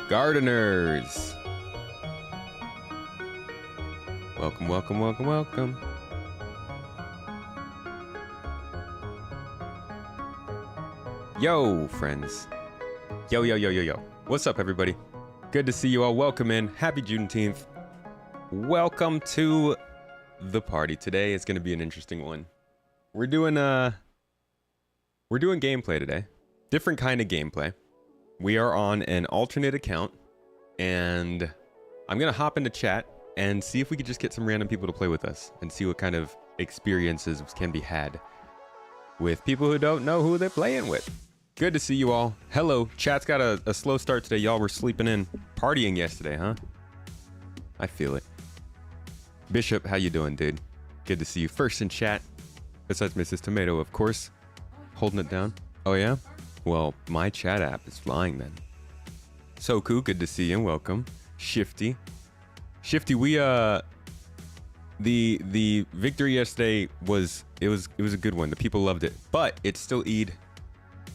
Gardeners. Welcome, welcome, welcome, welcome. Yo, friends. Yo, yo, yo, yo, yo. What's up, everybody? Good to see you all. Welcome in. Happy Juneteenth. Welcome to the party. Today is going to be an interesting one. We're doing gameplay today. Different kind of gameplay. We are on an alternate account, and I'm going to hop into chat and see if we could just get some random people to play with us and see what kind of experiences can be had with people who don't know who they're playing with. Good to see you all. Hello. Chat's got a slow start today. Y'all were sleeping in, partying yesterday, huh? I feel it. Bishop, how you doing, dude? Good to see you. First in chat, besides Mrs. Tomato, of course. Holding it down. Oh, yeah? Well, my chat app is flying then. Soku, good to see you. Welcome. Shifty. Shifty, we, the victory yesterday was a good one. The people loved it. But it's still Eid.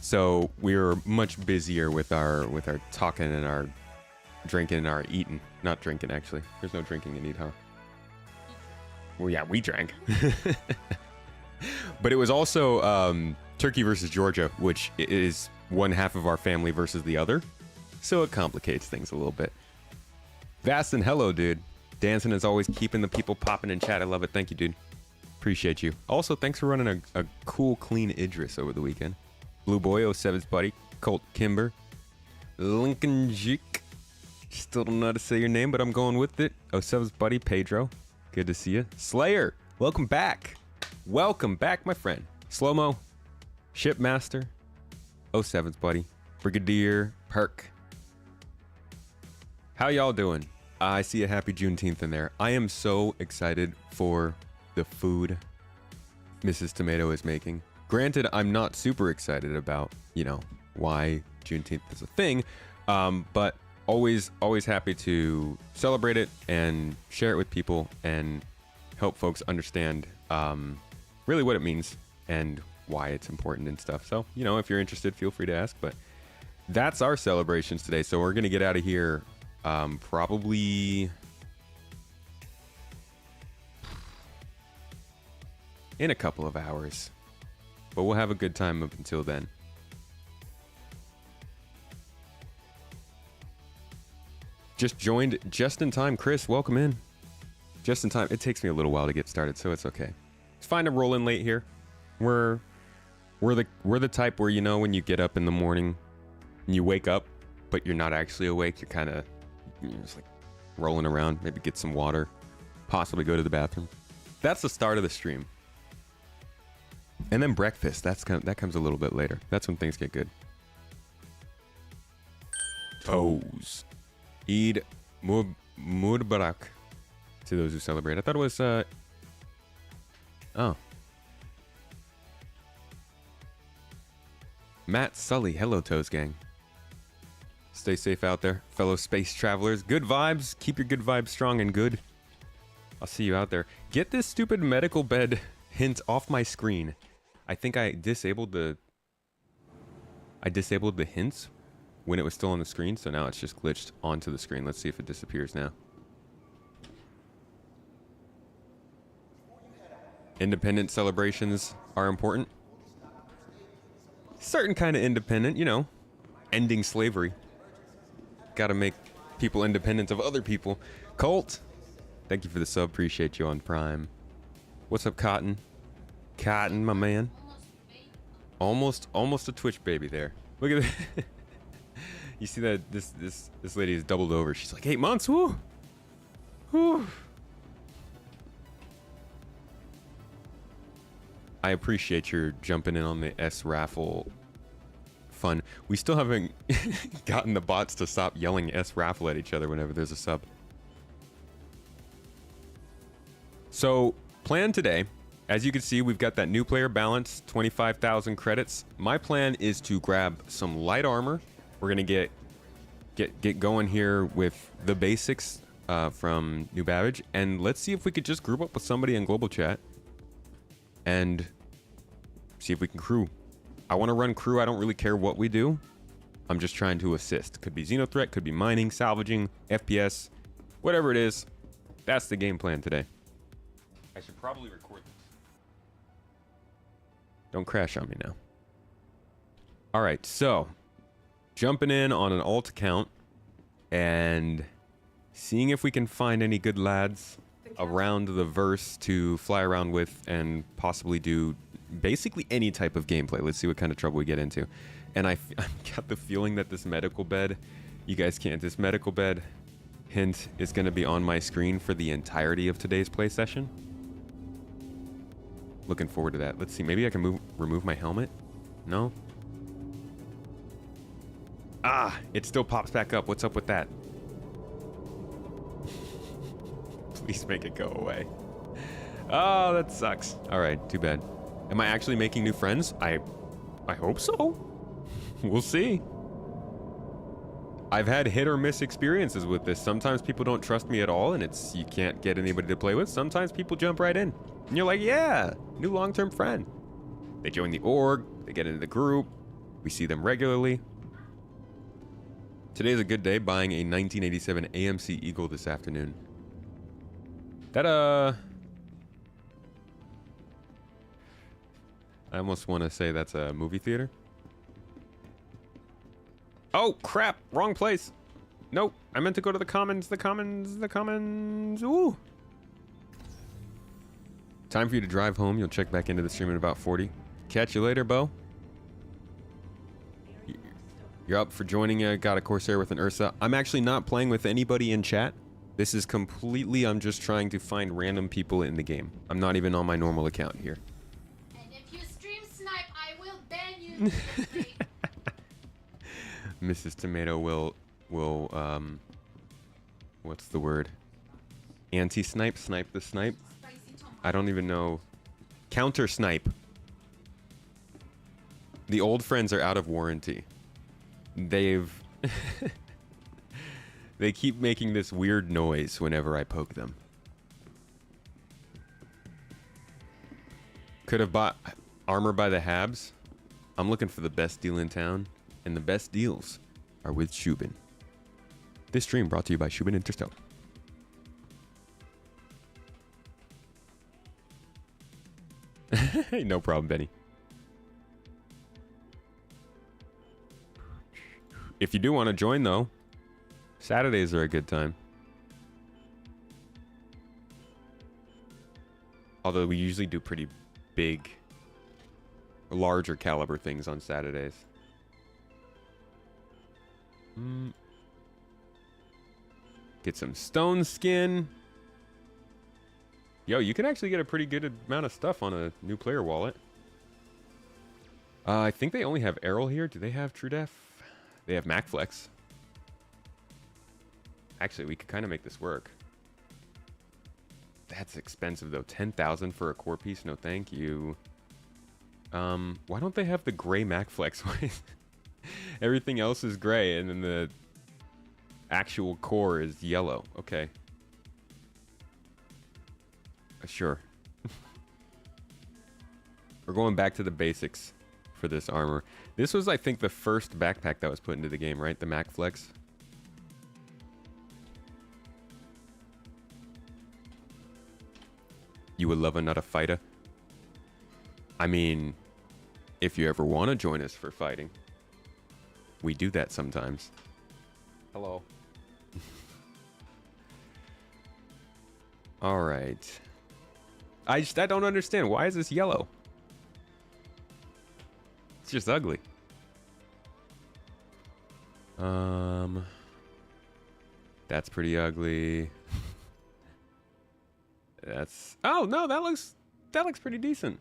So we're much busier with our talking and our drinking and our eating. Not drinking, actually. There's no drinking in Eid, huh? Well, yeah, we drank. But it was also Turkey versus Georgia, which is one half of our family versus the other. So it complicates things a little bit. Vastin, hello, dude. Dancing is always keeping the people popping in chat. I love it. Thank you, dude. Appreciate you. Also, thanks for running a cool, clean Idris over the weekend. Blue Boy, 07's buddy. Colt Kimber. Lincoln Jik. Still don't know how to say your name, but I'm going with it. 07's buddy, Pedro. Good to see you. Slayer, welcome back. Welcome back, my friend. Slow-mo. Shipmaster. 07's buddy. Brigadier Perk. How y'all doing? I see a happy Juneteenth in there. I am so excited for the food Mrs. Tomato is making. Granted, I'm not super excited about, why Juneteenth is a thing, but always happy to celebrate it and share it with people and help folks understand really what it means and why it's important and stuff. So, if you're interested, feel free to ask, but that's our celebrations today. So we're going to get out of here probably in a couple of hours, but we'll have a good time up until then. Just joined just in time. Chris, welcome in. Just in time. It takes me a little while to get started, so it's okay. It's fine to roll in late here. We're the type where, when you get up in the morning and you wake up, but you're not actually awake. You're kind of just like rolling around, maybe get some water, possibly go to the bathroom. That's the start of the stream. And then breakfast, that comes a little bit later. That's when things get good. Toes. Eid Mubarak to those who celebrate. I thought it was oh. Matt Sully, hello Toes gang. Stay safe out there, fellow space travelers. Good vibes. Keep your good vibes strong and good. I'll see you out there. Get this stupid medical bed hint off my screen. I think I disabled the hints when it was still on the screen, so now it's just glitched onto the screen. Let's see if it disappears now. Independent celebrations are important. Certain kind of independent, ending slavery. Gotta make people independent of other people. Colt, thank you for the sub. Appreciate you on Prime. What's up, Cotton? Cotton, my man. Almost a Twitch baby there. Look at that. You see that this lady is doubled over. She's like 8 months. Woo. Woo. I appreciate your jumping in on the S raffle fun. We still haven't gotten the bots to stop yelling S raffle at each other whenever there's a sub. So, plan today. As you can see, we've got that new player balance, 25,000 credits. My plan is to grab some light armor. We're gonna get going here with the basics from New Babbage, and let's see if we could just group up with somebody in global chat and see if we can crew. I want to run crew. I don't really care what we do. I'm just trying to assist. Could be Xenothreat, could be mining, salvaging, FPS, whatever it is. That's the game plan today. I should probably record this. Don't crash on me now. All right, so jumping in on an alt account and seeing if we can find any good lads around the verse to fly around with and possibly do basically any type of gameplay. Let's see what kind of trouble we get into. And I've got the feeling that this medical bed, you guys can't, this medical bed hint is going to be on my screen for the entirety of today's play session. Looking forward to that. Let's see, maybe I can remove my helmet? No? Ah, it still pops back up. What's up with that? Please make it go away. Oh, that sucks. All right, too bad. Am I actually making new friends? I hope so. We'll see. I've had hit or miss experiences with this. Sometimes people don't trust me at all, and you can't get anybody to play with. Sometimes people jump right in, and you're like, yeah, new long-term friend. They join the org, they get into the group, we see them regularly. Today's a good day, buying a 1987 AMC Eagle this afternoon. That, I almost want to say that's a movie theater. Oh, crap. Wrong place. Nope. I meant to go to the commons. The commons. Ooh. Time for you to drive home. You'll check back into the stream in about 40. Catch you later, Bo. You're up for joining God of Corsair with an Ursa. I'm actually not playing with anybody in chat. This is completely, I'm just trying to find random people in the game. I'm not even on my normal account here. And if you stream snipe, I will ban you. Mrs. Tomato will, what's the word? Anti-snipe? Snipe the snipe? I don't even know. Counter-snipe. The old friends are out of warranty. They've... They keep making this weird noise whenever I poke them. Could have bought armor by the Habs. I'm looking for the best deal in town, and the best deals are with Shubin. This stream brought to you by Shubin Interstellar. No problem, Benny. If you do want to join, though, Saturdays are a good time. Although we usually do pretty big, larger caliber things on Saturdays. Get some stone skin. Yo, you can actually get a pretty good amount of stuff on a new player wallet. I think they only have Errol here. Do they have True Def? They have MacFlex. Actually, we could kind of make this work. That's expensive, though. 10,000 for a core piece? No, thank you. Why don't they have the gray MacFlex? Everything else is gray, and then the actual core is yellow. Okay. Sure. We're going back to the basics for this armor. This was, I think, the first backpack that was put into the game, right? The MacFlex. You a lover, not a fighter. I mean, if you ever want to join us for fighting, we do that sometimes. Hello. All right. I don't understand. Why is this yellow? It's just ugly. That's pretty ugly. That's... Oh, no, that looks pretty decent.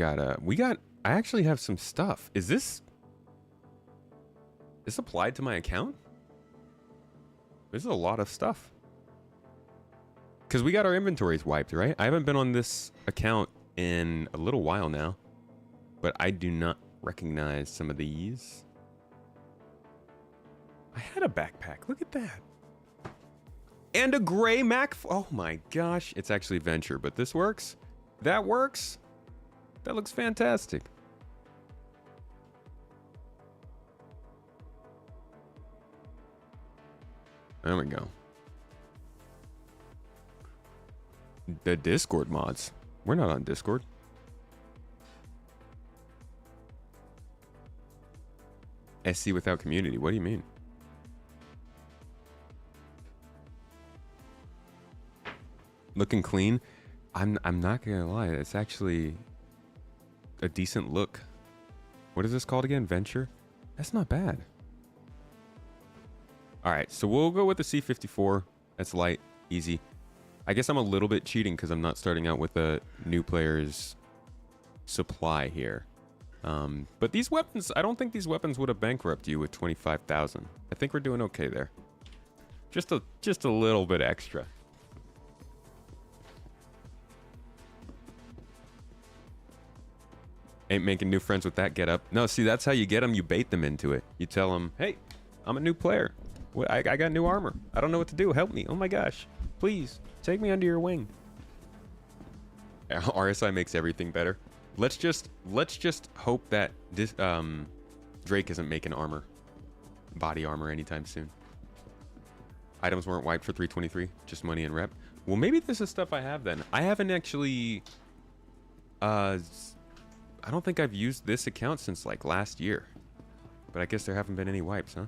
I actually have some stuff. Is this applied to my account? This is a lot of stuff. Because we got our inventories wiped, right? I haven't been on this account in a little while now. But I do not recognize some of these. I had a backpack. Look at that. And a gray Mac. Oh my gosh. It's actually Venture, but this works. That works. That looks fantastic. There we go. The Discord mods. We're not on Discord. SC without community. What do you mean? Looking clean. I'm not gonna lie. It's actually a decent look. What is this called again? Venture? That's not bad. All right, so we'll go with the C54. That's light, easy. I guess I'm a little bit cheating because I'm not starting out with a new player's supply here. But these weapons, I don't think these weapons would have bankrupted you with 25,000. I think we're doing okay there. Just a little bit extra. Ain't making new friends with that get up. No, see, that's how you get them. You bait them into it. You tell them, hey, I'm a new player. I got new armor. I don't know what to do. Help me. Oh my gosh. Please, take me under your wing. RSI makes everything better. Let's just hope that this Drake isn't making armor. Body armor anytime soon. Items weren't wiped for 323. Just money and rep. Well, maybe this is stuff I have then. I haven't actually... I don't think I've used this account since like last year, but I guess there haven't been any wipes, huh?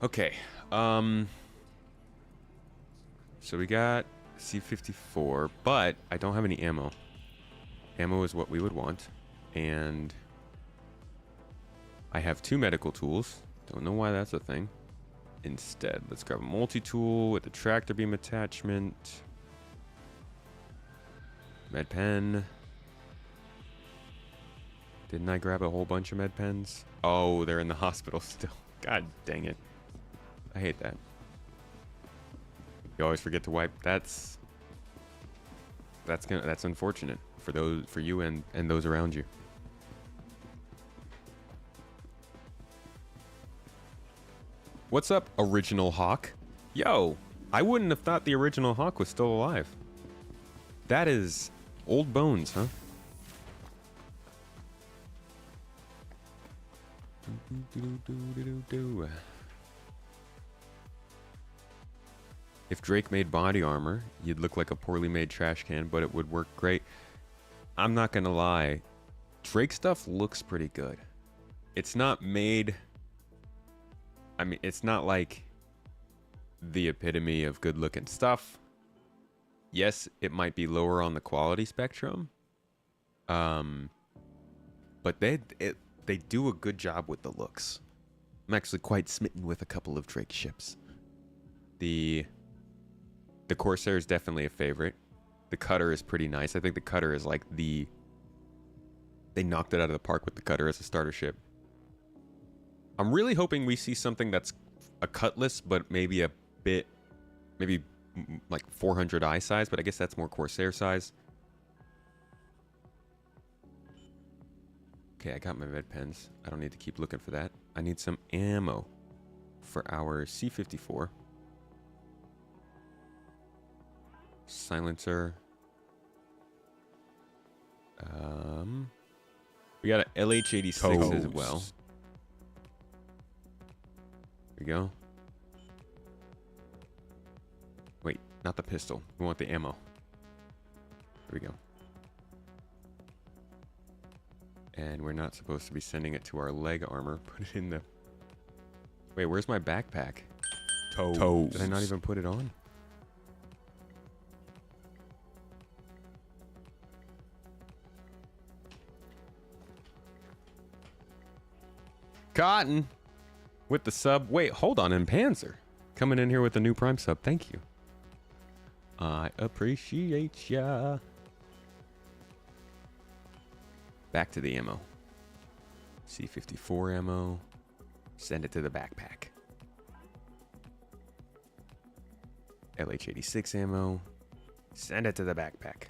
Okay. So we got C54, but I don't have any ammo. Ammo is what we would want, and I have 2 medical tools. Don't know why that's a thing. Instead, let's grab a multi-tool with a tractor beam attachment. Med pen. Didn't I grab a whole bunch of med pens? Oh, they're in the hospital still. God dang it. I hate that. You always forget to wipe. That's unfortunate for you and those around you. What's up, Original Hawk? Yo, I wouldn't have thought the Original Hawk was still alive. That is old bones, huh? If Drake made body armor, you'd look like a poorly made trash can, but it would work great. I'm not gonna lie, Drake stuff looks pretty good. It's not made... I mean, it's not like the epitome of good looking stuff. Yes, it might be lower on the quality spectrum. But they do a good job with the looks. I'm actually quite smitten with a couple of Drake ships. The Corsair is definitely a favorite. The Cutter is pretty nice. I think the Cutter is like they knocked it out of the park with the Cutter as a starter ship. I'm really hoping we see something that's a Cutlass, but maybe a bit, maybe like 400 eye size, but I guess that's more Corsair size. Okay, I got my med pens. I don't need to keep looking for that. I need some ammo for our C54. Silencer. We got an LH86 as well. There we go. Wait, not the pistol. We want the ammo. There we go. And we're not supposed to be sending it to our leg armor. Put it in the... Wait, where's my backpack? Toes. Did I not even put it on? Cotton with the sub. Wait, hold on. And Panzer coming in here with a new Prime sub. Thank you. I appreciate ya. Back to the ammo. C54 ammo. Send it to the backpack. LH86 ammo. Send it to the backpack.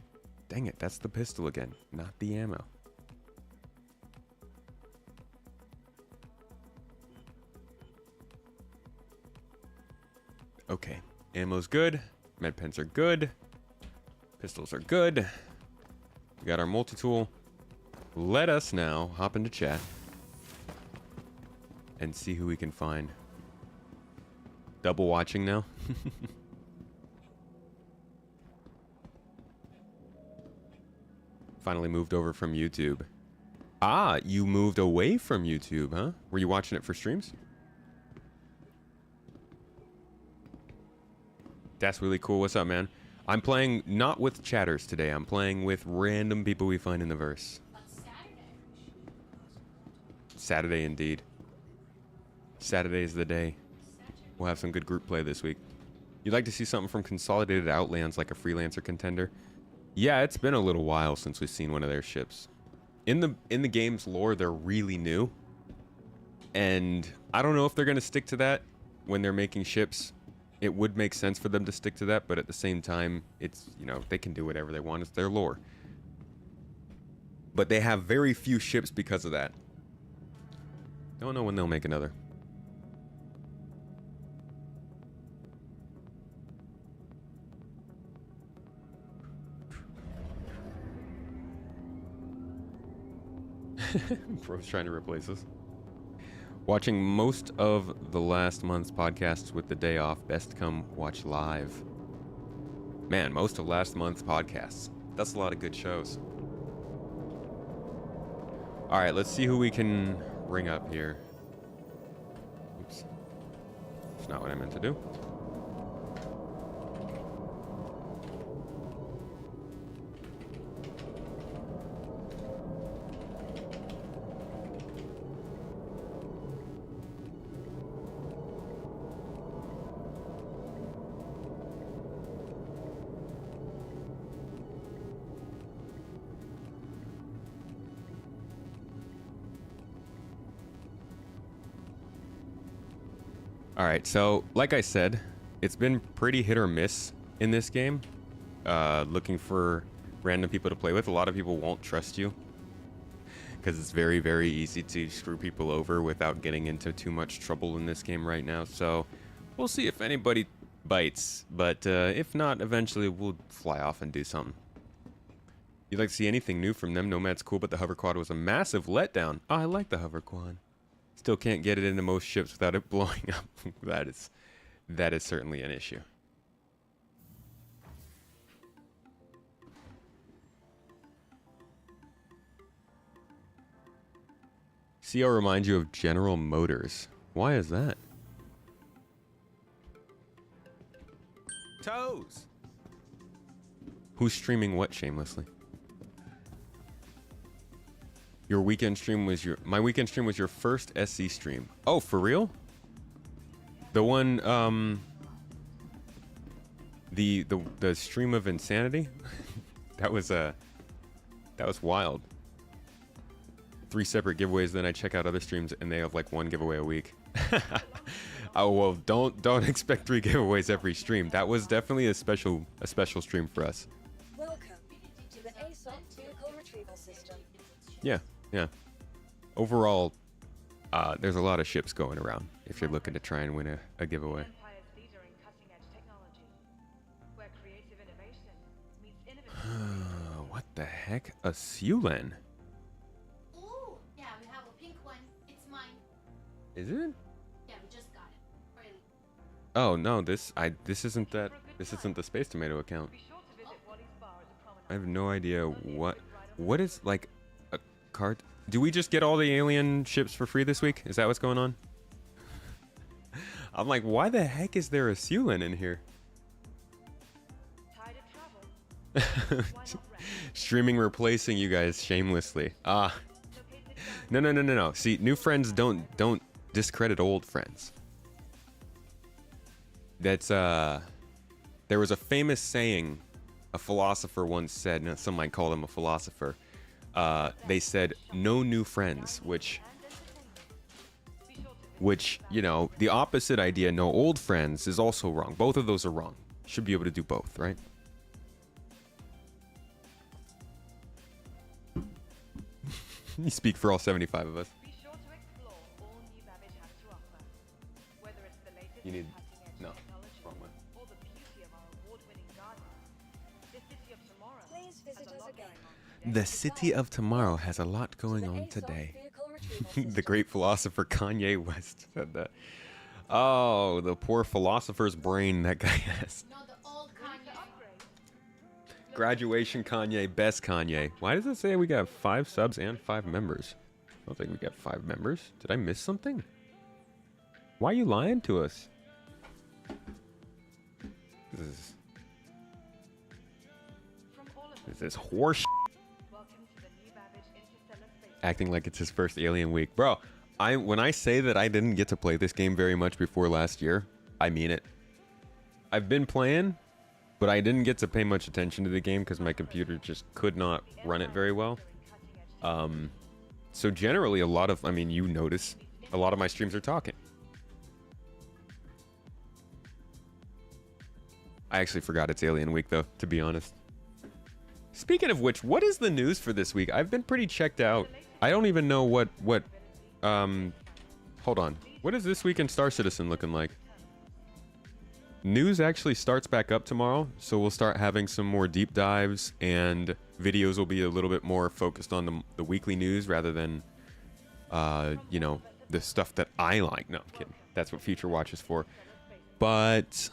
Dang it, that's the pistol again, not the ammo. Okay, ammo's good. Med pens are good. Pistols are good. We got our multi-tool. Let us now hop into chat and see who we can find. Double watching now. Finally moved over from YouTube. Ah, you moved away from YouTube, huh? Were you watching it for streams? That's really cool. What's up, man? I'm playing not with chatters today. I'm playing with random people we find in the verse. But Saturday. Saturday, indeed. Saturday's the day. We'll have some good group play this week. You'd like to see something from Consolidated Outlands, like a freelancer contender? Yeah, it's been a little while since we've seen one of their ships. In the game's lore, they're really new. And I don't know if they're going to stick to that when they're making ships. It would make sense for them to stick to that, but at the same time, it's, you know, they can do whatever they want. It's their lore. But they have very few ships because of that. Don't know when they'll make another. Bro's trying to replace us. Watching most of the last month's podcasts with the day off. Best come watch live. Man, most of last month's podcasts. That's a lot of good shows. All right, let's see who we can ring up here. Oops. That's not what I meant to do. Alright, so like I said, it's been pretty hit or miss in this game. Looking for random people to play with. A lot of people won't trust you because it's very, very easy to screw people over without getting into too much trouble in this game right now. So we'll see if anybody bites, but if not, eventually we'll fly off and do something. You'd like to see anything new from them? Nomad's cool, but the hover quad was a massive letdown. Oh, I like the hover quad. Still can't get it into most ships without it blowing up. That is certainly an issue. CO reminds you of General Motors. Why is that? Toes! Who's streaming what shamelessly? Your weekend stream was my weekend stream was your first SC stream. Oh, for real? The one, the stream of insanity? that was wild. 3 separate giveaways, then I check out other streams and they have like 1 giveaway a week. Oh, well, don't expect 3 giveaways every stream. That was definitely a special stream for us. Welcome to the ASOP vehicle retrieval system. Yeah. Yeah. Overall, there's a lot of ships going around if you're looking to try and win a giveaway. What the heck? A Sulan? Ooh, yeah, we have a pink one. It's mine. Is it? Yeah, we just got it. Really. Oh no, this isn't that. This isn't the Space Tomato account. I have no idea what is like a card. Do we just get all the alien ships for free this week? Is that what's going on? I'm like, why the heck is there a Sulan in here? Streaming replacing you guys shamelessly. No. See, new friends don't discredit old friends. That's there was a famous saying a philosopher once said, and some might call him a philosopher. They said no new friends, which you know, the opposite idea, no old friends, is also wrong. Both of those are wrong. Should be able to do both, right? You speak for all 75 of us. You need... No. Wrong one. Please visit us again. The city of tomorrow has a lot going The on ASOP today. vehicle retrieval system. The great philosopher Kanye West said that. Oh, the poor philosopher's brain that guy has. No, the old Kanye. Graduation Kanye, best Kanye. Why does it say we got 5 subs and 5 members? I don't think we got 5 members. Did I miss something? Why are you lying to us? This is horse. Acting like it's his first Alien Week, bro. When I say that I didn't get to play this game very much before last year, I mean it. I've been playing, but I didn't get to pay much attention to the game because my computer just could not run it very well. So generally, I mean, you notice a lot of my streams are talking. I actually forgot it's Alien Week, though, to be honest. Speaking of which, what is the news for this week? I've been pretty checked out. I don't even know what hold on. What is this week in Star Citizen looking like? News actually starts back up tomorrow, so we'll start having some more deep dives, and videos will be a little bit more focused on the weekly news rather than, you know, the stuff that I like. No, I'm kidding. That's what Future Watch is for. But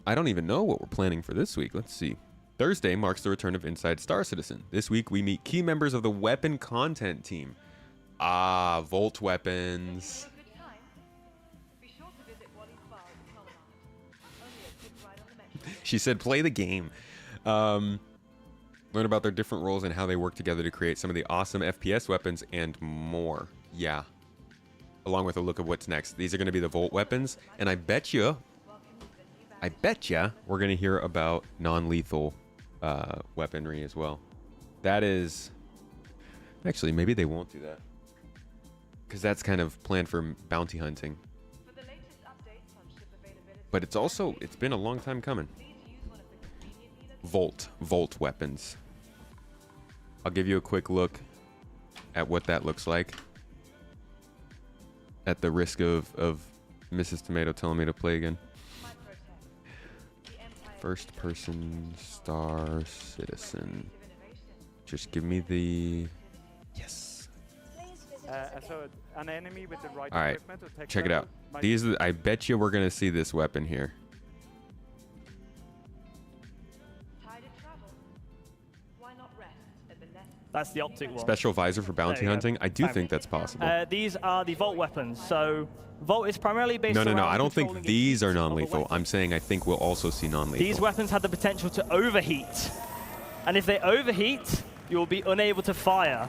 I don't even know what we're planning for this week. Let's see. Thursday marks the return of Inside Star Citizen. This week we meet key members of the weapon content team. Ah, Volt weapons. She said play the game. Learn about their different roles and how they work together to create some of the awesome FPS weapons and more. Yeah. Along with a look of what's next. These are going to be the Volt weapons. And I bet you we're going to hear about non-lethal weaponry as well. That is... Actually, maybe they won't do that. Because that's kind of planned for bounty hunting. But it's been a long time coming. Volt weapons. I'll give you a quick look at what that looks like. At the risk of Mrs. Tomato telling me to play again. First person Star Citizen. Just give me the... Yes. So an enemy with the right All right, equipment will take check it out. I bet you we're gonna see this weapon here. That's the optic one. Special visor for bounty There you go. hunting. I do think that's possible. These are the Volt weapons. So Volt is primarily based No. around I don't controlling think the these heat are of a non-lethal. weapon. I'm saying I think we'll also see non-lethal. These weapons have the potential to overheat. And if they overheat, you'll be unable to fire.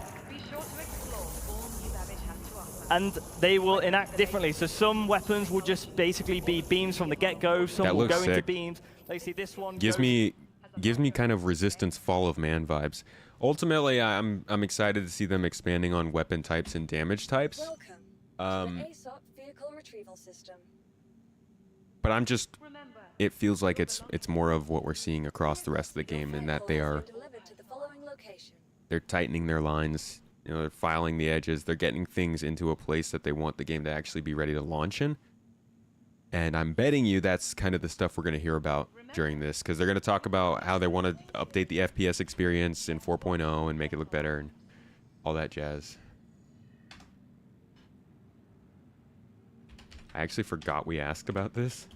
And they will enact differently. So some weapons will just basically be beams from the get-go. Some That will looks go into sick. beams. Like, see, this one gives me kind of Resistance Fall of Man vibes. Ultimately, I'm excited to see them expanding on weapon types and damage types. Welcome to the ASOP vehicle retrieval system. But it feels like it's more of what we're seeing across the rest of the game, in that Delivered to the following location. they're tightening their lines, you know, they're filing the edges, they're getting things into a place that they want the game to actually be ready to launch in. And I'm betting you that's kind of the stuff we're going to hear about during this, because they're going to talk about how they want to update the FPS experience in 4.0 and make it look better and all that jazz. I actually forgot we asked about this.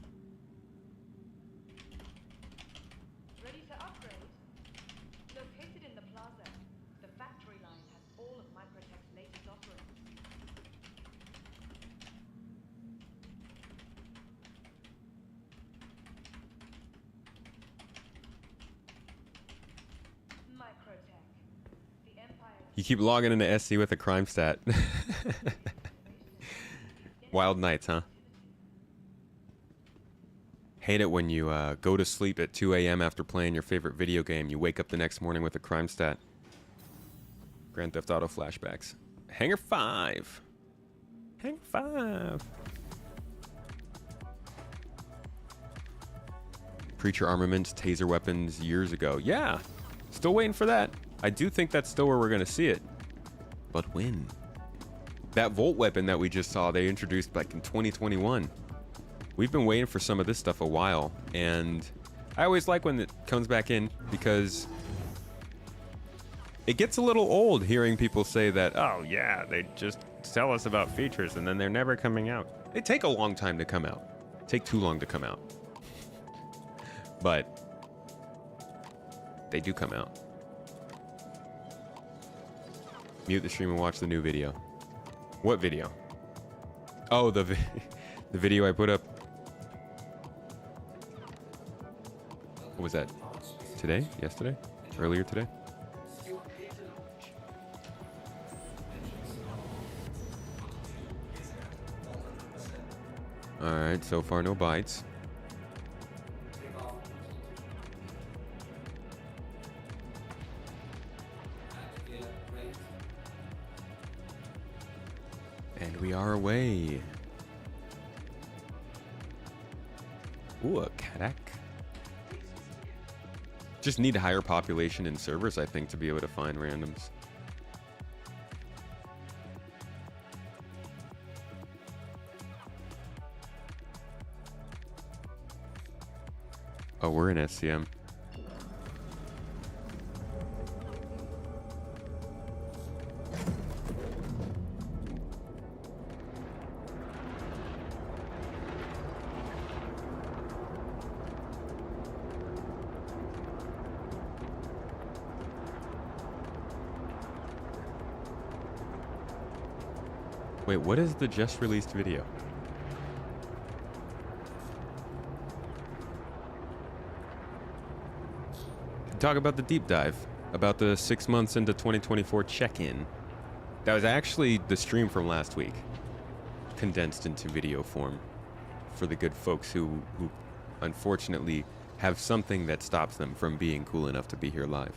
Ready to upgrade? Located in the plaza, the factory line has all of Microtech's latest offerings. Microtech, the Empire. You keep logging into SC with a crime stat. Wild nights, huh? Hate it when you go to sleep at 2 a.m. after playing your favorite video game. You wake up the next morning with a crime stat. Grand Theft Auto flashbacks. Hangar 5. Hangar 5. Preacher armaments, taser weapons years ago. Yeah, still waiting for that. I do think that's still where we're going to see it. But when? That Volt weapon that we just saw, they introduced back in 2021. We've been waiting for some of this stuff a while, and I always like when it comes back in because it gets a little old hearing people say that, oh yeah, they just tell us about features and then they're never coming out. They take a long time to come out. Take too long to come out. But they do come out. Mute the stream and watch the new video. What video? Oh, the video I put up. What was that? Today? Yesterday? Earlier today? Alright, so far no bites. And we are away. Ooh, a Kadak. Just need a higher population in servers, I think, to be able to find randoms. Oh, we're in SCM. Wait, what is the just released video? Talk about the deep dive, about the 6 months into 2024 check-in. That was actually the stream from last week, condensed into video form for the good folks who unfortunately have something that stops them from being cool enough to be here live.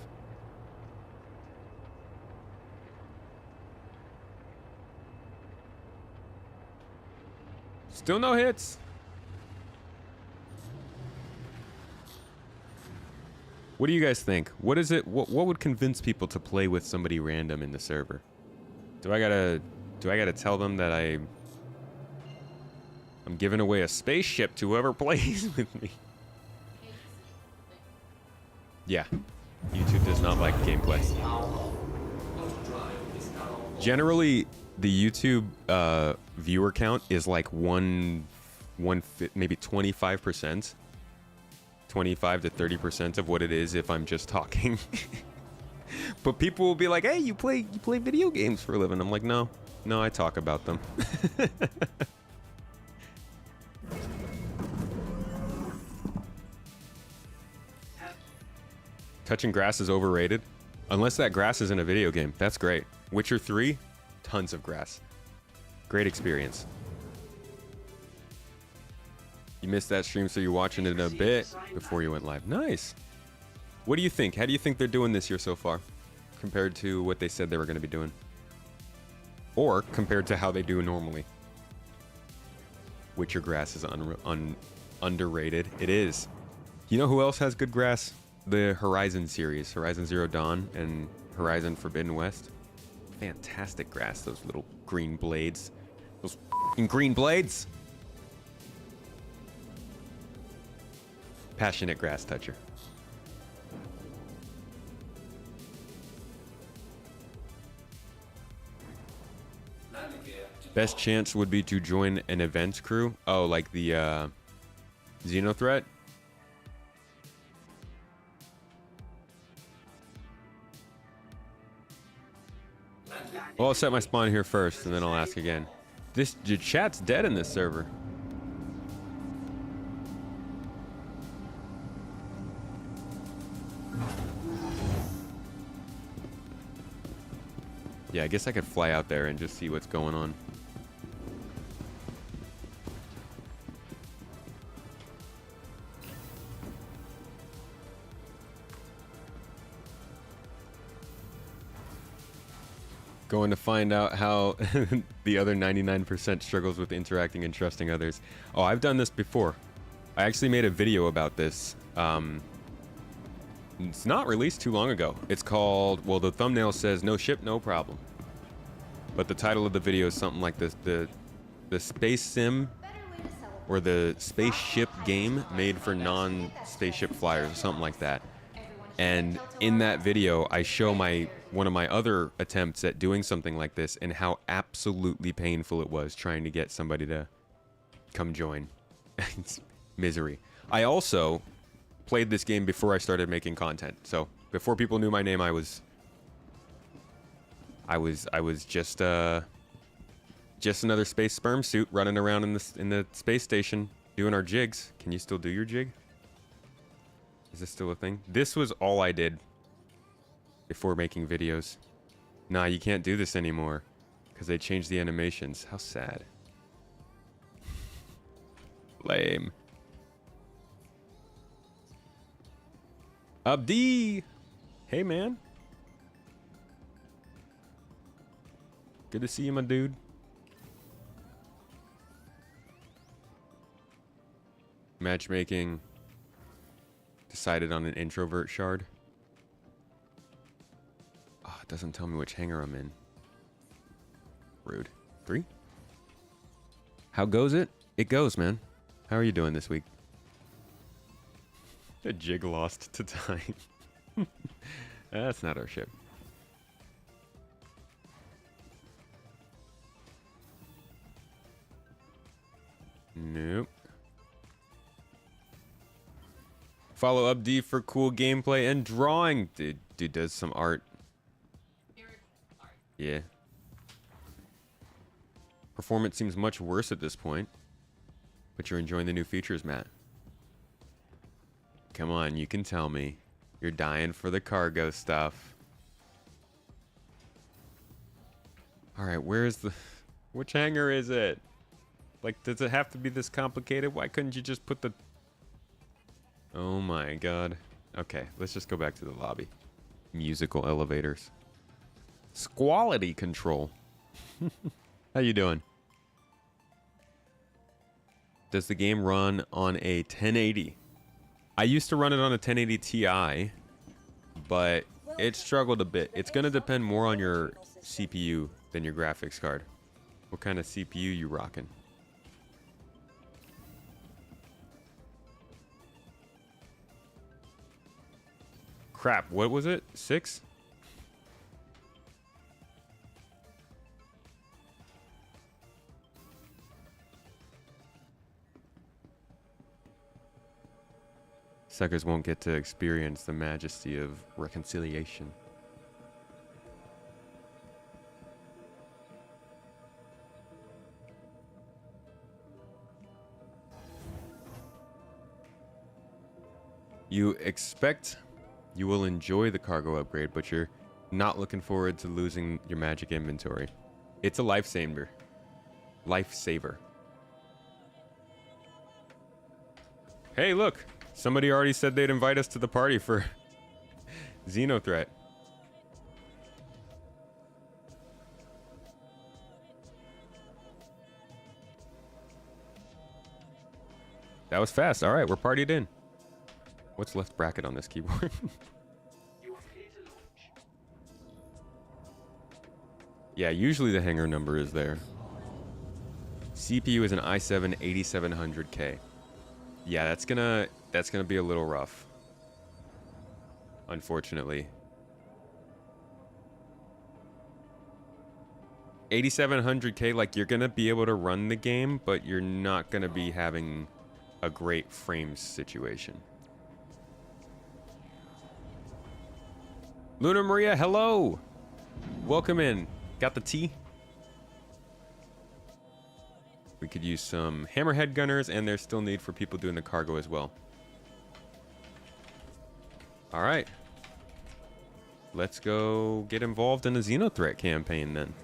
Still no hits. What do you guys think? What is it? What would convince people to play with somebody random in the server? Do I gotta tell them that I'm giving away a spaceship to whoever plays with me? Yeah, YouTube does not like gameplay. Generally, the YouTube viewer count is like maybe 25%. 25 to 30% of what it is if I'm just talking. But people will be like, hey, you play video games for a living. I'm like, no, I talk about them. Touching grass is overrated. Unless that grass is in a video game. That's great. Witcher 3, tons of grass. Great experience. You missed that stream, so you're watching it in a bit before you went live. Nice. What do you think? How do you think they're doing this year so far compared to what they said they were going to be doing? Or compared to how they do normally? Witcher grass is underrated. It is. You know who else has good grass? The Horizon series. Horizon Zero Dawn and Horizon Forbidden West. Fantastic grass, those little green blades. Those f***ing green blades! Passionate grass toucher. Best chance would be to join an events crew. Oh, like the Xenothreat? Well, I'll set my spawn here first, and then I'll ask again. The chat's dead in this server. Yeah, I guess I could fly out there and just see what's going on. Going to find out how the other 99% struggles with interacting and trusting others. Oh, I've done this before. I actually made a video about this. It's not released too long ago. It's called, well, the thumbnail says no ship, no problem. But the title of the video is something like this, the space sim or the spaceship game made for non-spaceship flyers or something like that. And in that video, I show one of my other attempts at doing something like this and how absolutely painful it was trying to get somebody to come join. It's misery. I also played this game before I started making content. So before people knew my name, I was just another space sperm suit running around in the space station doing our jigs. Can you still do your jig? Is this still a thing? This was all I did before making videos. Nah, you can't do this anymore because they changed the animations. How sad. Lame. Abdi! Hey, man. Good to see you, my dude. Matchmaking. Decided on an introvert shard. Oh, it doesn't tell me which hangar I'm in. Rude. 3? How goes it? It goes, man. How are you doing this week? A jig lost to time. That's not our ship. Nope. Follow up D for cool gameplay and drawing. Dude does some art. Yeah. Performance seems much worse at this point. But you're enjoying the new features, Matt. Come on, you can tell me. You're dying for the cargo stuff. Alright, where's the... Which hangar is it? Like, does it have to be this complicated? Why couldn't you just put the... Oh my god. Okay, let's just go back to the lobby. Musical elevators. Squality control. How you doing? Does the game run on a 1080? I used to run it on a 1080 Ti, but it struggled a bit. It's going to depend more on your CPU than your graphics card. What kind of CPU you rocking? Crap, what was it? 6? Suckers won't get to experience the majesty of reconciliation. You expect you will enjoy the cargo upgrade, but you're not looking forward to losing your magic inventory. It's a lifesaver. Lifesaver. Hey, look! Somebody already said they'd invite us to the party for Xenothreat. That was fast. Alright, we're partied in. What's left bracket on this keyboard? Yeah, usually the hangar number is there. CPU is an i7 8700K. Yeah, that's gonna be a little rough. Unfortunately. 8700K, like, you're gonna be able to run the game, but you're not gonna be having a great frames situation. Luna Maria, hello! Welcome in. Got the tea? We could use some hammerhead gunners, and there's still need for people doing the cargo as well. Alright. Let's go get involved in the Xenothreat campaign then.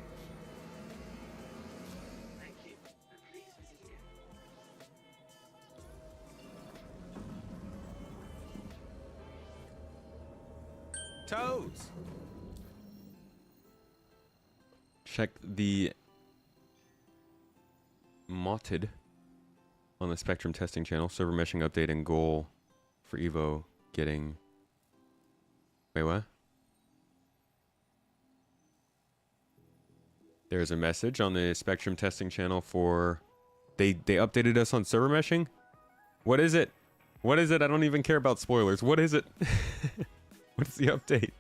Toads! Check the modded on the Spectrum testing channel. Server meshing update and goal for Evo getting... Wait, what? There's a message on the Spectrum testing channel for They updated us on server meshing? What is it? What is it? I don't even care about spoilers. What is it? What is the update?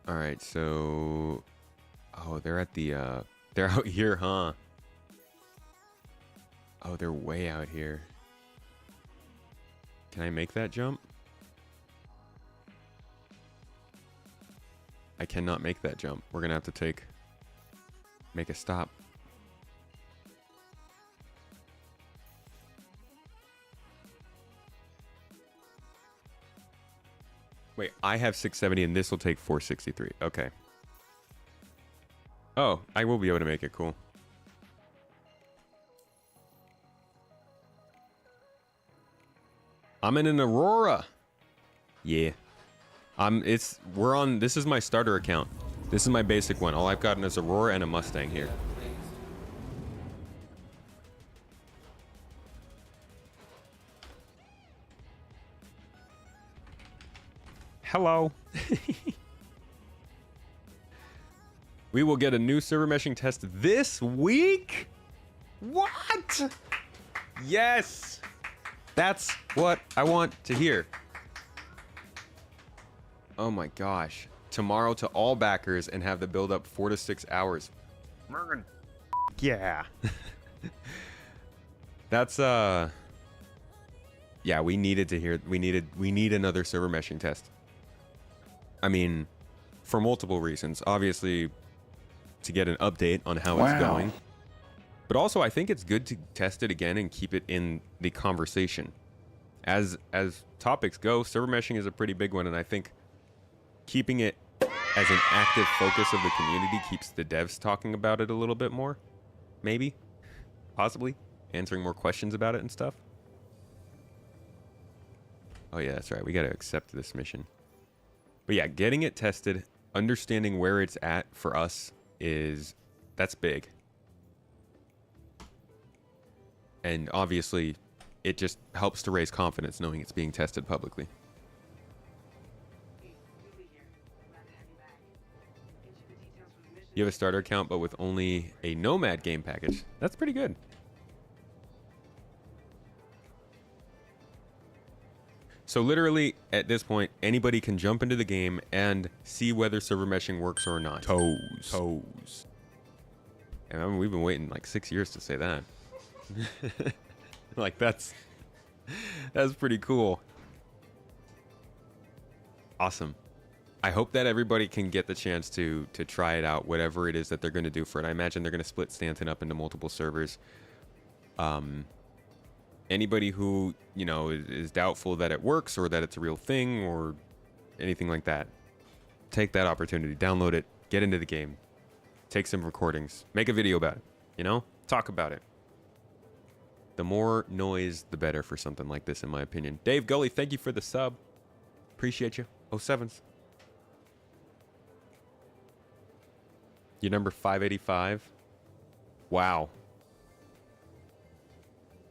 All right, so oh, they're at the they're out here, huh? Oh, they're way out here. Can I make that jump? I cannot make that jump. We're gonna have to make a stop. Wait, I have 670 and this will take 463. Okay. Oh, I will be able to make it. Cool. I'm in an Aurora. Yeah. This is my starter account. This is my basic one. All I've gotten is Aurora and a Mustang here. Hello. We will get a new server meshing test this week? What? Yes. That's what I want to hear. Oh my gosh. Tomorrow to all backers and have the build up 4 to 6 hours. Mergen. Yeah. That's yeah, we needed to hear we need another server meshing test. I mean, for multiple reasons. Obviously, to get an update on how it's going. But also, I think it's good to test it again and keep it in the conversation. As topics go, server meshing is a pretty big one, and I think keeping it as an active focus of the community keeps the devs talking about it a little bit more. Maybe. Possibly. Answering more questions about it and stuff. Oh yeah, that's right. We gotta accept this mission. But yeah, getting it tested, understanding where it's at for us that's big. And obviously, it just helps to raise confidence knowing it's being tested publicly. You have a starter account, but with only a Nomad game package. That's pretty good. So literally, at this point, anybody can jump into the game and see whether server meshing works or not. Toes. And I mean, we've been waiting like 6 years to say that. Like, that's pretty cool. Awesome. I hope that everybody can get the chance to try it out, whatever it is that they're going to do for it. I imagine they're going to split Stanton up into multiple servers. Anybody who, you know, is doubtful that it works or that it's a real thing or anything like that, take that opportunity, download it, get into the game, take some recordings, make a video about it, you know, talk about it. The more noise, the better for something like this, in my opinion. Dave Gully, thank you for the sub. Appreciate you. 07s. You're number 585. Wow.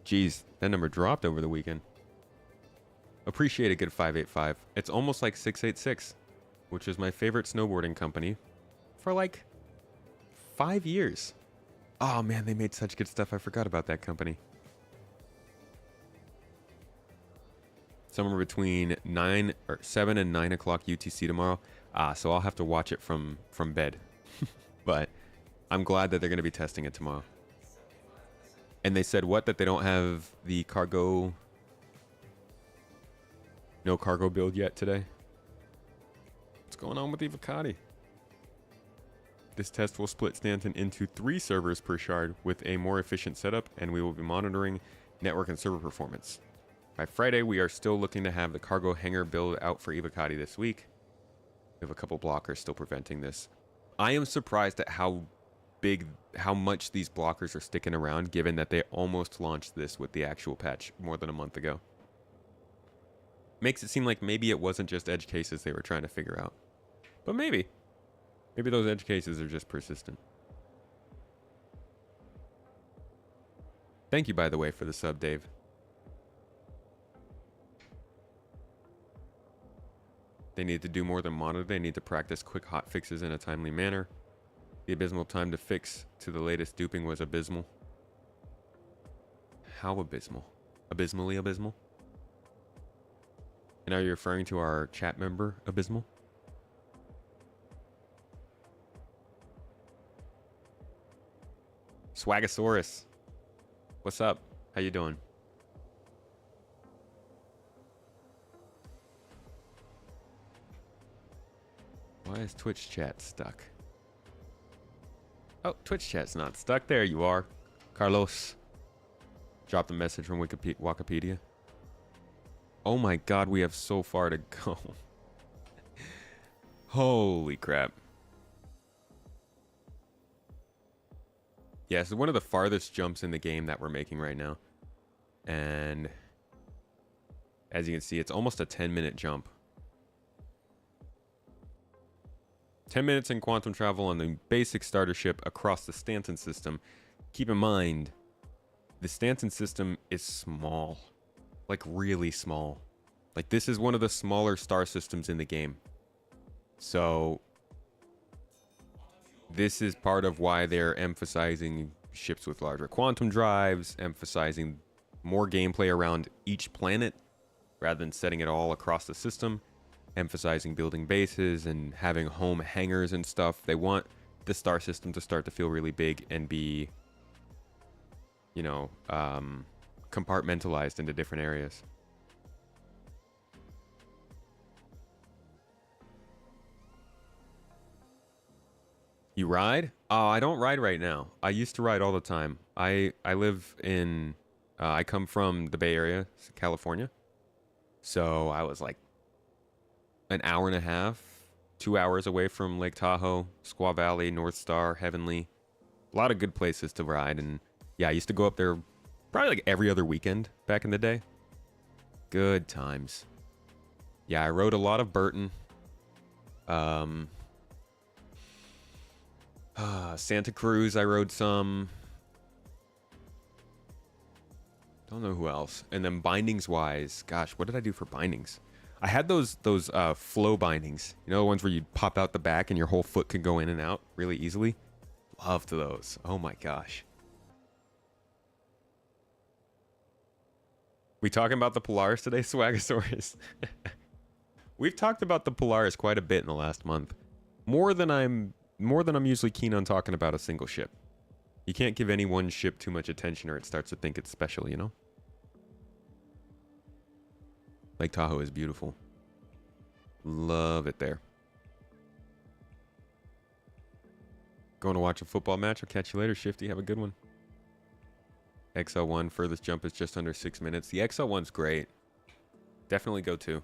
Jeez, that number dropped over the weekend. Appreciate a good 585. It's almost like 686, which is my favorite snowboarding company for like 5 years. Oh man, they made such good stuff. I forgot about that company. Somewhere between 7 and 9 o'clock UTC tomorrow. So I'll have to watch it from bed. But I'm glad that they're going to be testing it tomorrow. And they said what? That they don't have the cargo... No cargo build yet today? What's going on with Ivocati? This test will split Stanton into 3 servers per shard with a more efficient setup, and we will be monitoring network and server performance. By Friday, we are still looking to have the cargo hangar build out for Ivocati this week. We have a couple blockers still preventing this. I am surprised at how much these blockers are sticking around, given that they almost launched this with the actual patch more than a month ago. Makes it seem like maybe it wasn't just edge cases they were trying to figure out. But maybe. Maybe those edge cases are just persistent. Thank you, by the way, for the sub, Dave. They need to do more than monitor. They need to practice quick hot fixes in a timely manner. The abysmal time to fix to the latest duping was abysmal. How abysmal? Abysmally abysmal? And are you referring to our chat member, Abysmal? Swagasaurus. What's up? How you doing? Why is Twitch chat stuck? Oh, Twitch chat's not stuck. There you are. Carlos. Dropped a message from Wikipedia. Oh my god, we have so far to go. Holy crap. Yeah, this is one of the farthest jumps in the game that we're making right now. And as you can see, it's almost a 10-minute jump. 10 minutes in quantum travel on the basic starter ship across the Stanton system. Keep in mind, the Stanton system is small. Like, really small. Like, this is one of the smaller star systems in the game. So, this is part of why they're emphasizing ships with larger quantum drives, emphasizing more gameplay around each planet, rather than setting it all across the system, emphasizing building bases and having home hangars and stuff. They want the star system to start to feel really big and be, you know, compartmentalized into different areas. You ride? Oh, I don't ride right now. I used to ride all the time. I live in, I come from the Bay Area, California. So I was like an hour and a half, 2 hours away from Lake Tahoe, Squaw Valley, North Star, Heavenly. A lot of good places to ride. And yeah, I used to go up there probably like every other weekend back in the day. Good times. Yeah, I rode a lot of Burton. Santa Cruz, I rode some. Don't know who else. And then bindings wise, gosh, what did I do for bindings? I had those flow bindings. You know, the ones where you pop out the back and your whole foot can go in and out really easily. Loved those. Oh my gosh. We talking about the Polaris today, Swagasaurus? We've talked about the Polaris quite a bit in the last month. More than I'm usually keen on talking about a single ship. You can't give any one ship too much attention or it starts to think it's special, you know? Lake Tahoe is beautiful. Love it there. Going to watch a football match. I'll catch you later, Shifty. Have a good one. XL1, furthest jump is just under 6 minutes. The XL1's great. Definitely go to.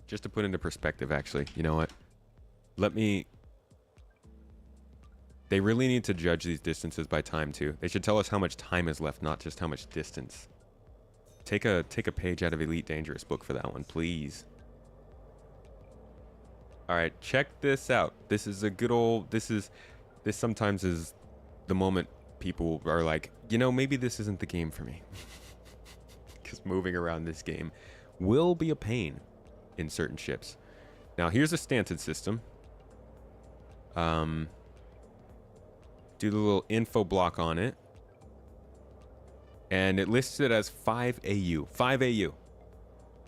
Just to put into perspective, actually, you know what? They really need to judge these distances by time, too. They should tell us how much time is left, not just how much distance. Take a page out of Elite Dangerous book for that one, please. All right, check this out. This is a good old... This sometimes is the moment people are like, you know, maybe this isn't the game for me. Because moving around this game will be a pain in certain ships. Now, here's a Stanton system. Do the little info block on it. And it lists it as 5 AU. 5 AU.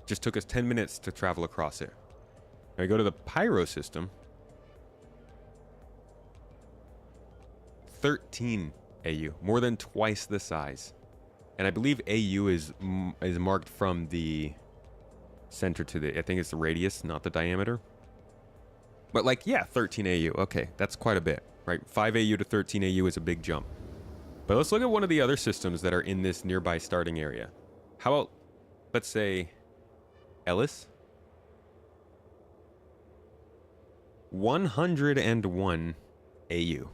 Just took us 10 minutes to travel across it. Now we go to the Pyro system. 13 AU. More than twice the size. And I believe AU is marked from the center to the... I think it's the radius, not the diameter. But like, yeah, 13 AU. Okay, that's quite a bit, right? 5 AU to 13 AU is a big jump. But let's look at one of the other systems that are in this nearby starting area. How about, let's say, Ellis? 101 AU.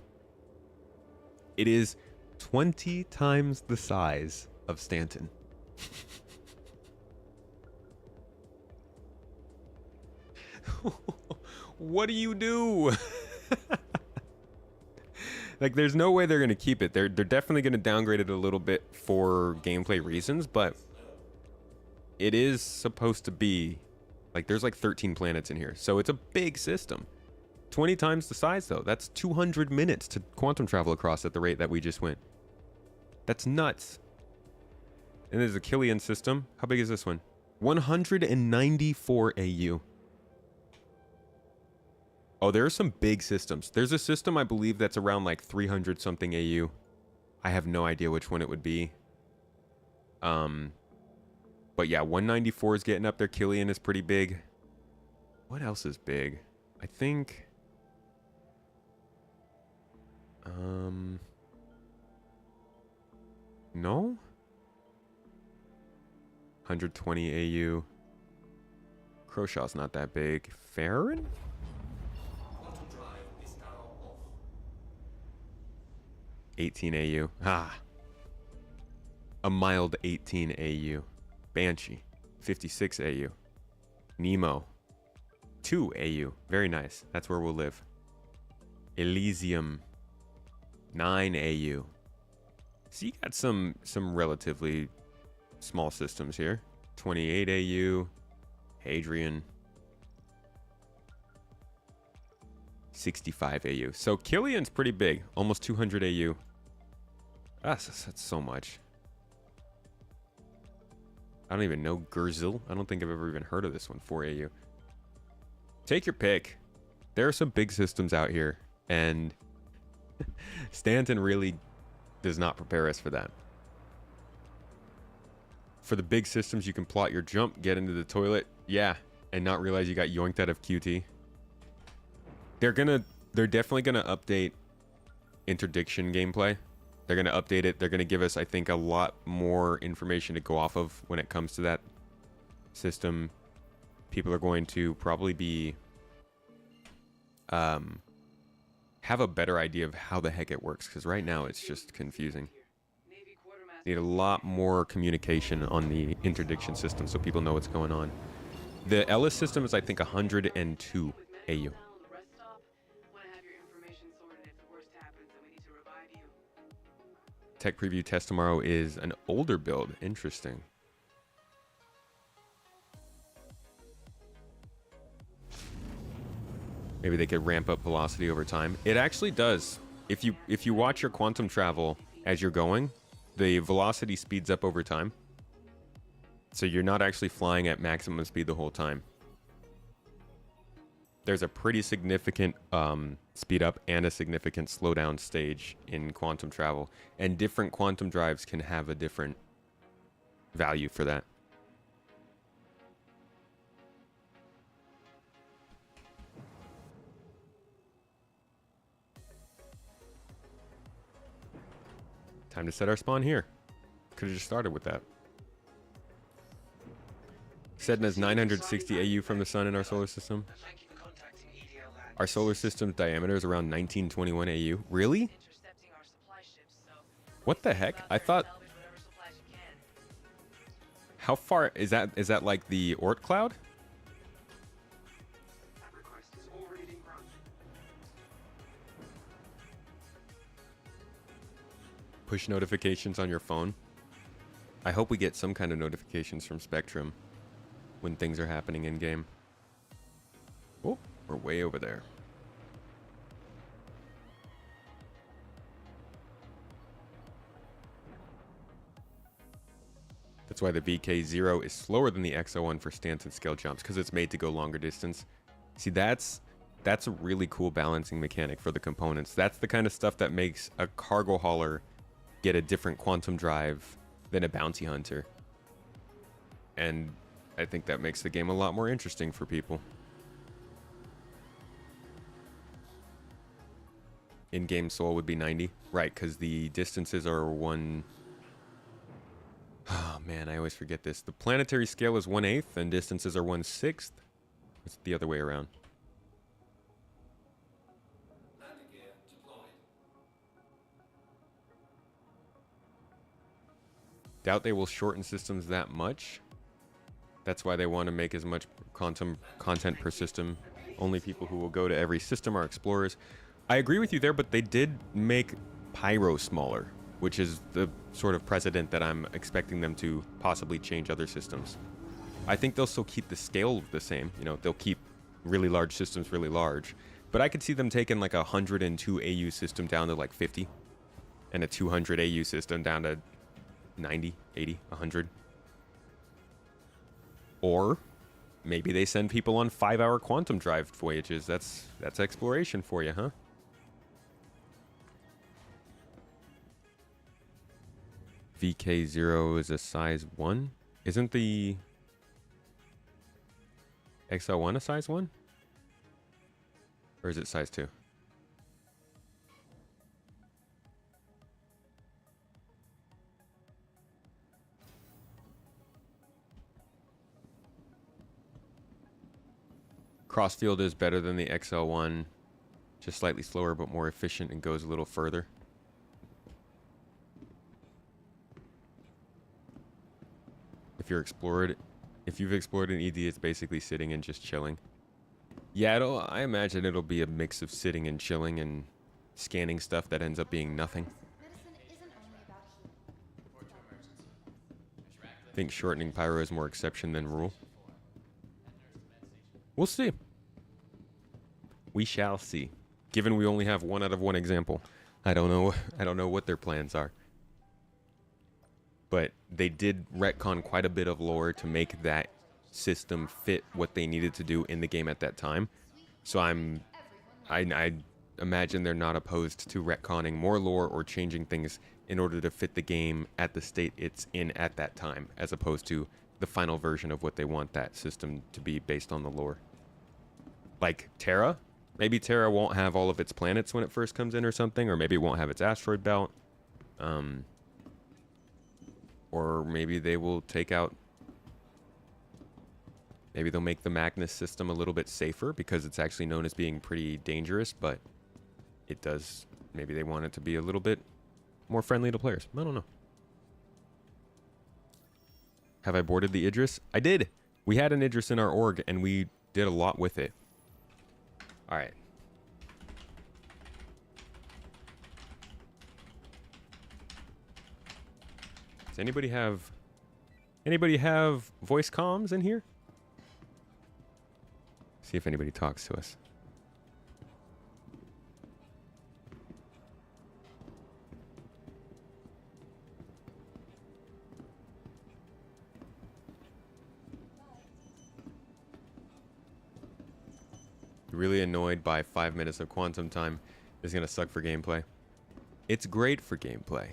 It is 20 times the size of Stanton. What do you do? Like, there's no way they're going to keep it. They're definitely going to downgrade it a little bit for gameplay reasons, but it is supposed to be Like there's like 13 planets in here. So it's a big system. 20 times the size though. That's 200 minutes to quantum travel across at the rate that we just went. That's nuts. And there's a Killian system. How big is this one? 194 AU. Oh, there are some big systems. There's a system I believe that's around like 300 something AU. I have no idea which one it would be. But yeah, 194 is getting up there. Killian is pretty big. What else is big? I think... No? 120 AU. Crowshaw's not that big. Farron? 18 AU. Ah. A mild 18 AU. Banshee. 56 AU. Nemo. 2 AU. Very nice. That's where we'll live. Elysium. 9 AU. So you got some relatively small systems here. 28 AU. Hadrian. 65 AU. So Killian's pretty big. Almost 200 AU. That's so much. I don't even know Gurzel. I don't think I've ever even heard of this one. 4 AU. Take your pick. There are some big systems out here. And Stanton really does not prepare us for that. For the big systems, you can plot your jump, get into the toilet, yeah, and not realize you got yoinked out of QT. They're definitely gonna update interdiction gameplay. They're gonna update it. They're gonna give us, I think, a lot more information to go off of when it comes to that system. People are going to probably be have a better idea of how the heck it works, because right now it's just confusing. Need a lot more communication on the interdiction system so people know what's going on. The Ellis system is, I think, 102 AU. Tech preview test tomorrow is an older build. Interesting. Maybe they could ramp up velocity over time. It actually does. If you watch your quantum travel as you're going, the velocity speeds up over time. So you're not actually flying at maximum speed the whole time. There's a pretty significant speed up and a significant slowdown stage in quantum travel. And different quantum drives can have a different value for that. Time to set our spawn here. Could have just started with that. Sedna's 960 AU from the sun in our solar system. Our solar system's diameter is around 1921 AU. Really? What the heck? I thought... How far is that? Is that like the Oort cloud? Push notifications on your phone. I hope we get some kind of notifications from Spectrum when things are happening in game. Oh, we're way over there. That's why the VK0 is slower than the XO1 for Stanton scale jumps, because it's made to go longer distance. See, that's a really cool balancing mechanic for the components. That's the kind of stuff that makes a cargo hauler get a different quantum drive than a bounty hunter. And I think that makes the game a lot more interesting for people. In-game soul would be 90. Right, because the distances are 1... Oh man, I always forget this. The planetary scale is 1/8 and distances are 1/6. It's the other way around. Doubt they will shorten systems that much. That's why they want to make as much content per system. Only people who will go to every system are explorers. I agree with you there, but they did make Pyro smaller, which is the sort of precedent that I'm expecting them to possibly change other systems. I think they'll still keep the scale the same. You know, they'll keep really large systems really large. But I could see them taking like a 102 AU system down to like 50. And a 200 AU system down to 90, 80, 100. Or maybe they send people on 5-hour quantum drive voyages. That's exploration for you, huh? VK0 is a size 1? Isn't the XL1 a size 1? Or is it size 2? Crossfield is better than the XL1. Just slightly slower but more efficient and goes a little further. If you've explored an ED, it's basically sitting and just chilling. Yeah, I imagine it'll be a mix of sitting and chilling and scanning stuff that ends up being nothing. Medicine isn't only about healing. I think shortening pyro is more exception than rule. We'll see. We shall see. Given we only have 1 out of 1 example, I don't know what their plans are. But they did retcon quite a bit of lore to make that system fit what they needed to do in the game at that time. So I imagine they're not opposed to retconning more lore or changing things in order to fit the game at the state it's in at that time, as opposed to the final version of what they want that system to be based on the lore. Like Terra, maybe Terra won't have all of its planets when it first comes in or something, or maybe it won't have its asteroid belt. Or maybe they will take out... Maybe they'll make the Magnus system a little bit safer because it's actually known as being pretty dangerous, but it does... Maybe they want it to be a little bit more friendly to players. I don't know. Have I boarded the Idris? I did! We had an Idris in our org, and we did a lot with it. Alright. Does anybody have voice comms in here? See if anybody talks to us. Really annoyed by 5 minutes of quantum time is gonna suck for gameplay. It's great for gameplay.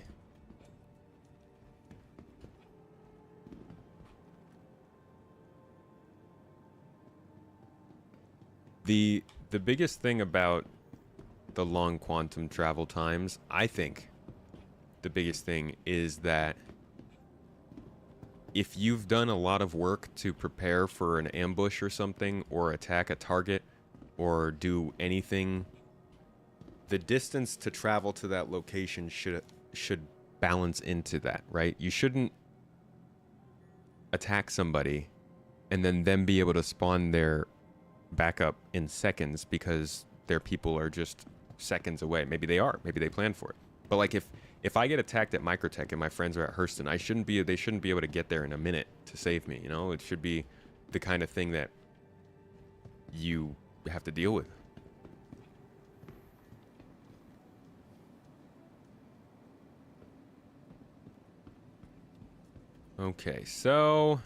The biggest thing about the long quantum travel times, I think the biggest thing is that if you've done a lot of work to prepare for an ambush or something, or attack a target, or do anything, the distance to travel to that location should balance into that, right? You shouldn't attack somebody and then them be able to spawn their backup in seconds because their people are just seconds away. Maybe they are. Maybe they planned for it. But like if I get attacked at Microtech and my friends are at Hurston, they shouldn't be able to get there in a minute to save me, you know? It should be the kind of thing that you have to deal with. Okay, so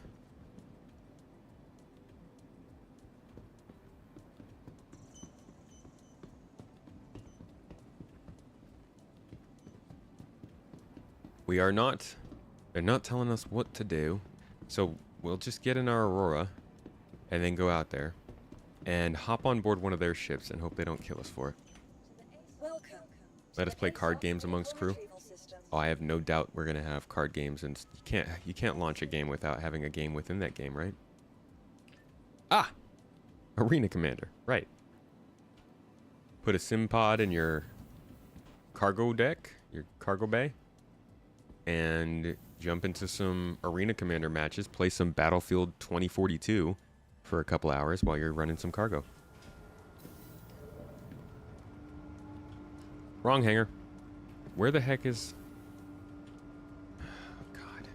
they're not telling us what to do. So we'll just get in our Aurora and then go out there and hop on board one of their ships and hope they don't kill us for it. Welcome. Let us play card games amongst crew. Oh, I have no doubt we're gonna have card games, and you can't launch a game without having a game within that game, right? Ah, Arena Commander, right? Put a sim pod in your cargo deck, your cargo bay, and jump into some Arena Commander matches. Play some Battlefield 2042 for a couple hours while you're running some cargo. Wrong hangar. Where the heck is... Oh, God.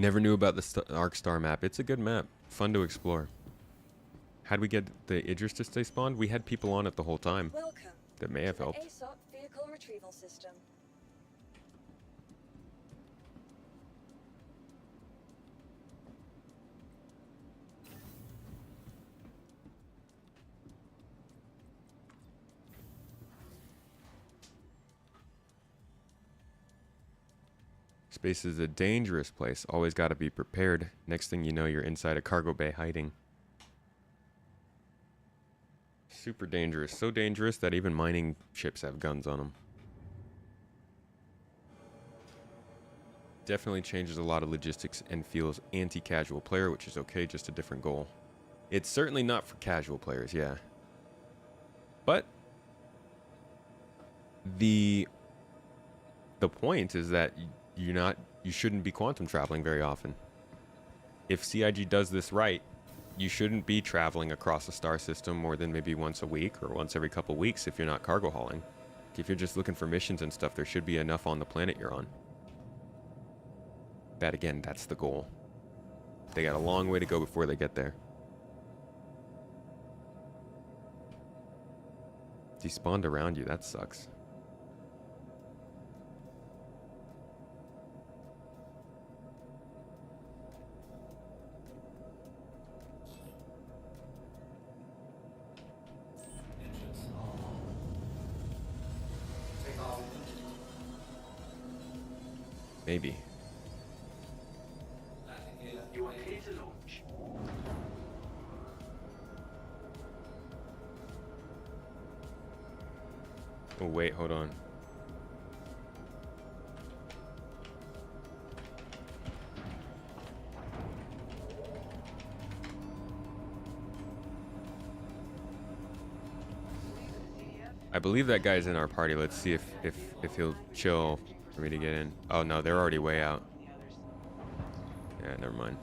Never knew about the Arc Star map. It's a good map. Fun to explore. How'd we get the Idris to stay spawned? We had people on it the whole time. Welcome That may have to the helped. ASOC vehicle retrieval system. Space is a dangerous place. Always got to be prepared. Next thing you know, you're inside a cargo bay hiding. Super dangerous. So dangerous that even mining ships have guns on them. Definitely changes a lot of logistics and feels anti-casual player, which is okay, just a different goal. It's certainly not for casual players, yeah. But the point is that you shouldn't be quantum traveling very often. If CIG does this right, you shouldn't be traveling across a star system more than maybe once a week or once every couple weeks if you're not cargo hauling. If you're just looking for missions and stuff, there should be enough on the planet you're on. That again, that's the goal. They got a long way to go before they get there. Despawned around you, that sucks. Maybe. You are clear to launch. Oh wait, hold on. I believe that guy's in our party. Let's see if he'll chill for me to get in. Oh no, they're already way out. Yeah, never mind.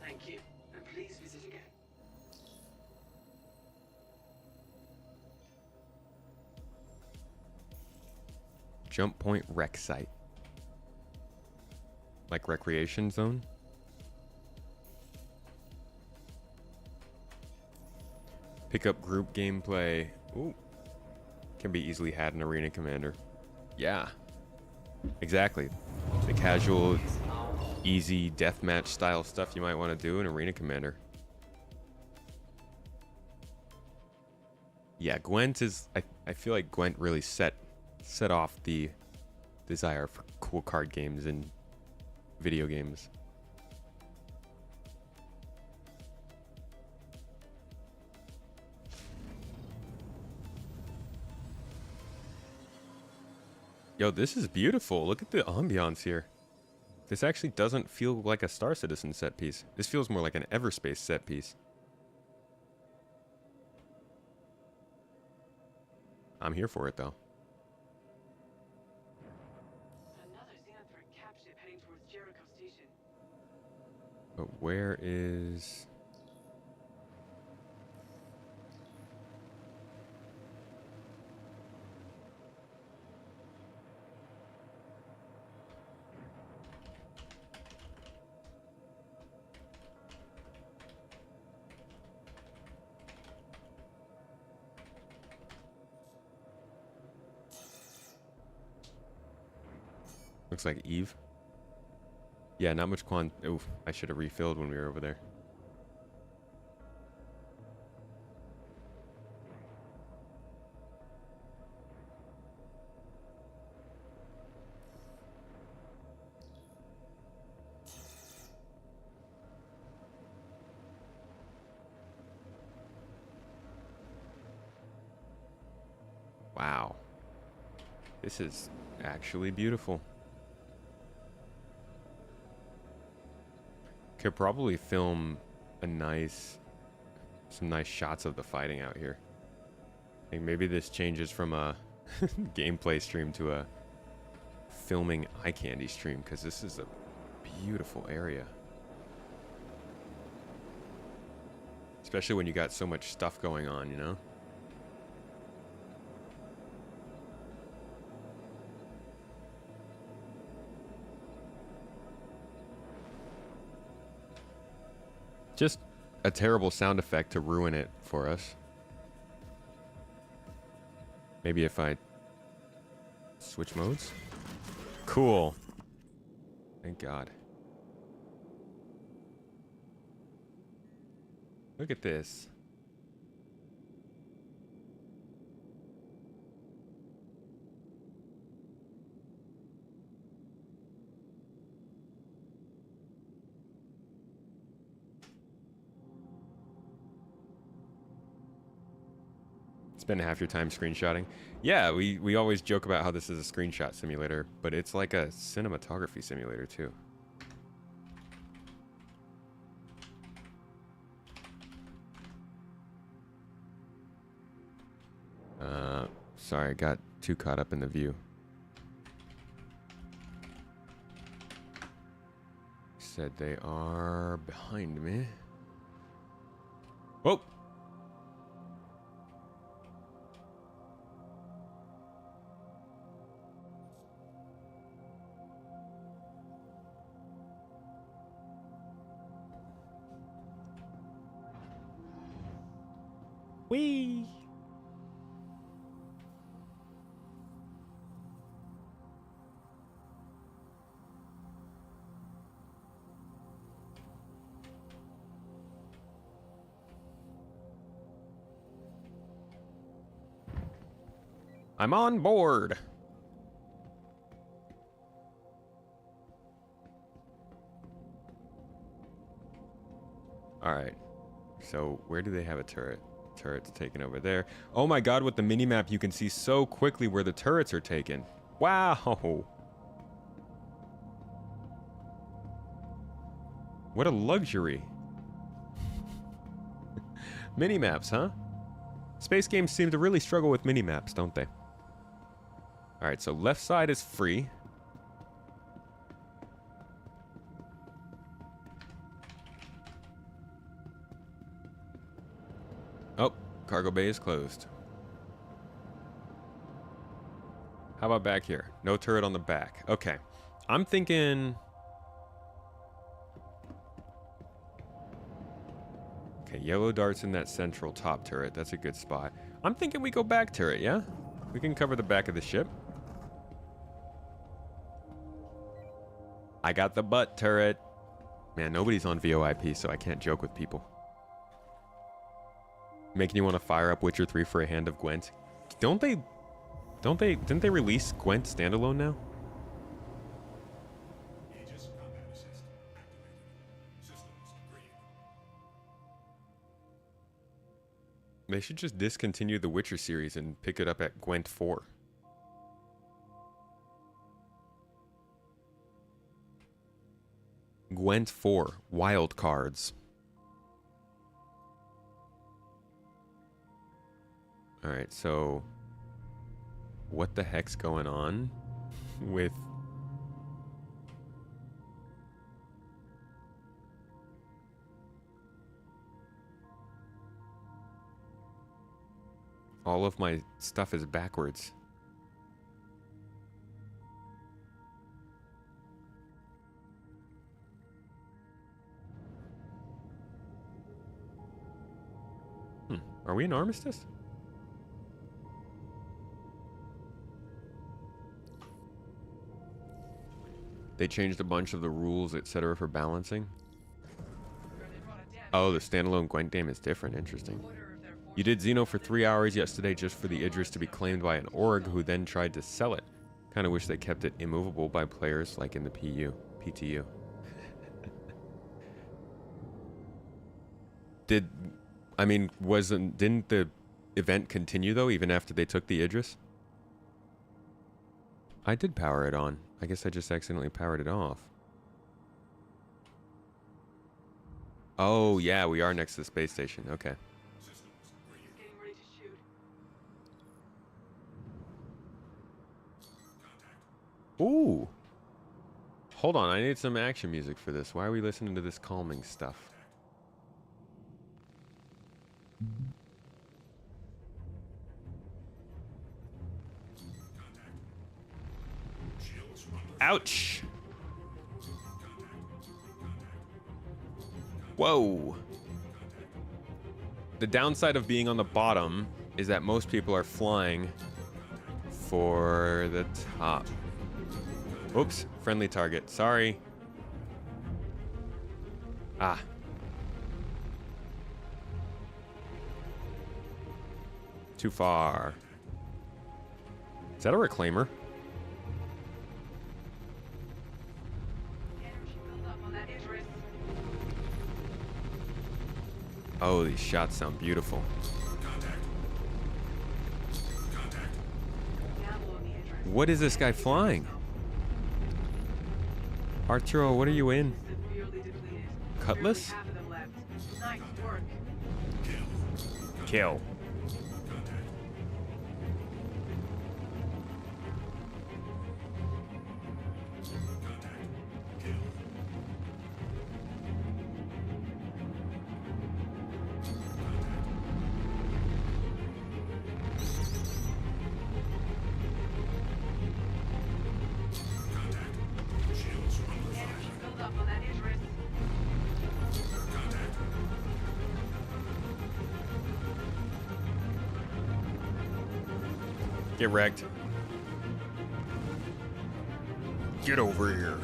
Thank you, and please visit again. Jump Point Rec Site. Like recreation zone? Pick up group gameplay. Ooh. Can be easily had in Arena Commander. Yeah. Exactly. The casual, easy deathmatch style stuff you might want to do in Arena Commander. Yeah, Gwent is... I feel like Gwent really set off the desire for cool card games and video games. Yo, this is beautiful. Look at the ambiance here. This actually doesn't feel like a Star Citizen set piece. This feels more like an Everspace set piece. I'm here for it though. Another Xenothreat cap ship heading towards Jericho Station. But where is... Looks like Eve. Yeah, not much Oof, I should have refilled when we were over there. Wow. This is actually beautiful. Could probably film some nice shots of the fighting out here. I think maybe this changes from a gameplay stream to a filming eye candy stream because this is a beautiful area. Especially when you got so much stuff going on, you know? Just a terrible sound effect to ruin it for us. Maybe if I switch modes? Cool. Thank God. Look at this. Spend half your time screenshotting. Yeah, we always joke about how this is a screenshot simulator, but it's like a cinematography simulator too. Sorry, I got too caught up in the view. Said they are behind me. Whoa! Whee! I'm on board. All right. So where do they have a turret? Turret's taken over there. Oh my God, with the mini-map, you can see so quickly where the turrets are taken. Wow. What a luxury. Mini-maps, huh? Space games seem to really struggle with mini-maps, don't they? All right, so left side is free. Oh, cargo bay is closed. How about back here? No turret on the back. Okay. I'm thinking... Okay, yellow darts in that central top turret. That's a good spot. I'm thinking we go back turret, yeah? We can cover the back of the ship. I got the butt turret. Man, nobody's on VoIP, so I can't joke with people. Making you want to fire up Witcher 3 for a hand of Gwent. Didn't they release Gwent standalone now? Aegis combat assist activated. Systems green. They should just discontinue the Witcher series and pick it up at Gwent 4. Gwent 4, wild cards. Alright, so what the heck's going on with all of my stuff is backwards? Are we in armistice? They changed a bunch of the rules, etc. for balancing. Oh, the standalone Gwent game is different. Interesting. You did Xeno for 3 hours yesterday just for the Idris to be claimed by an org who then tried to sell it. Kind of wish they kept it immovable by players like in the PTU. Didn't the event continue though, even after they took the Idris? I did power it on. I guess I just accidentally powered it off. Oh, yeah, we are next to the space station. Okay. Getting ready to shoot. Ooh. Hold on, I need some action music for this. Why are we listening to this calming stuff? Ouch! Whoa! The downside of being on the bottom is that most people are flying for the top. Oops, friendly target. Sorry. Ah. Too far. Is that a reclaimer? Oh, these shots sound beautiful. What is this guy flying? Arturo, what are you in? Cutlass? Kill. Get wrecked. Get over here.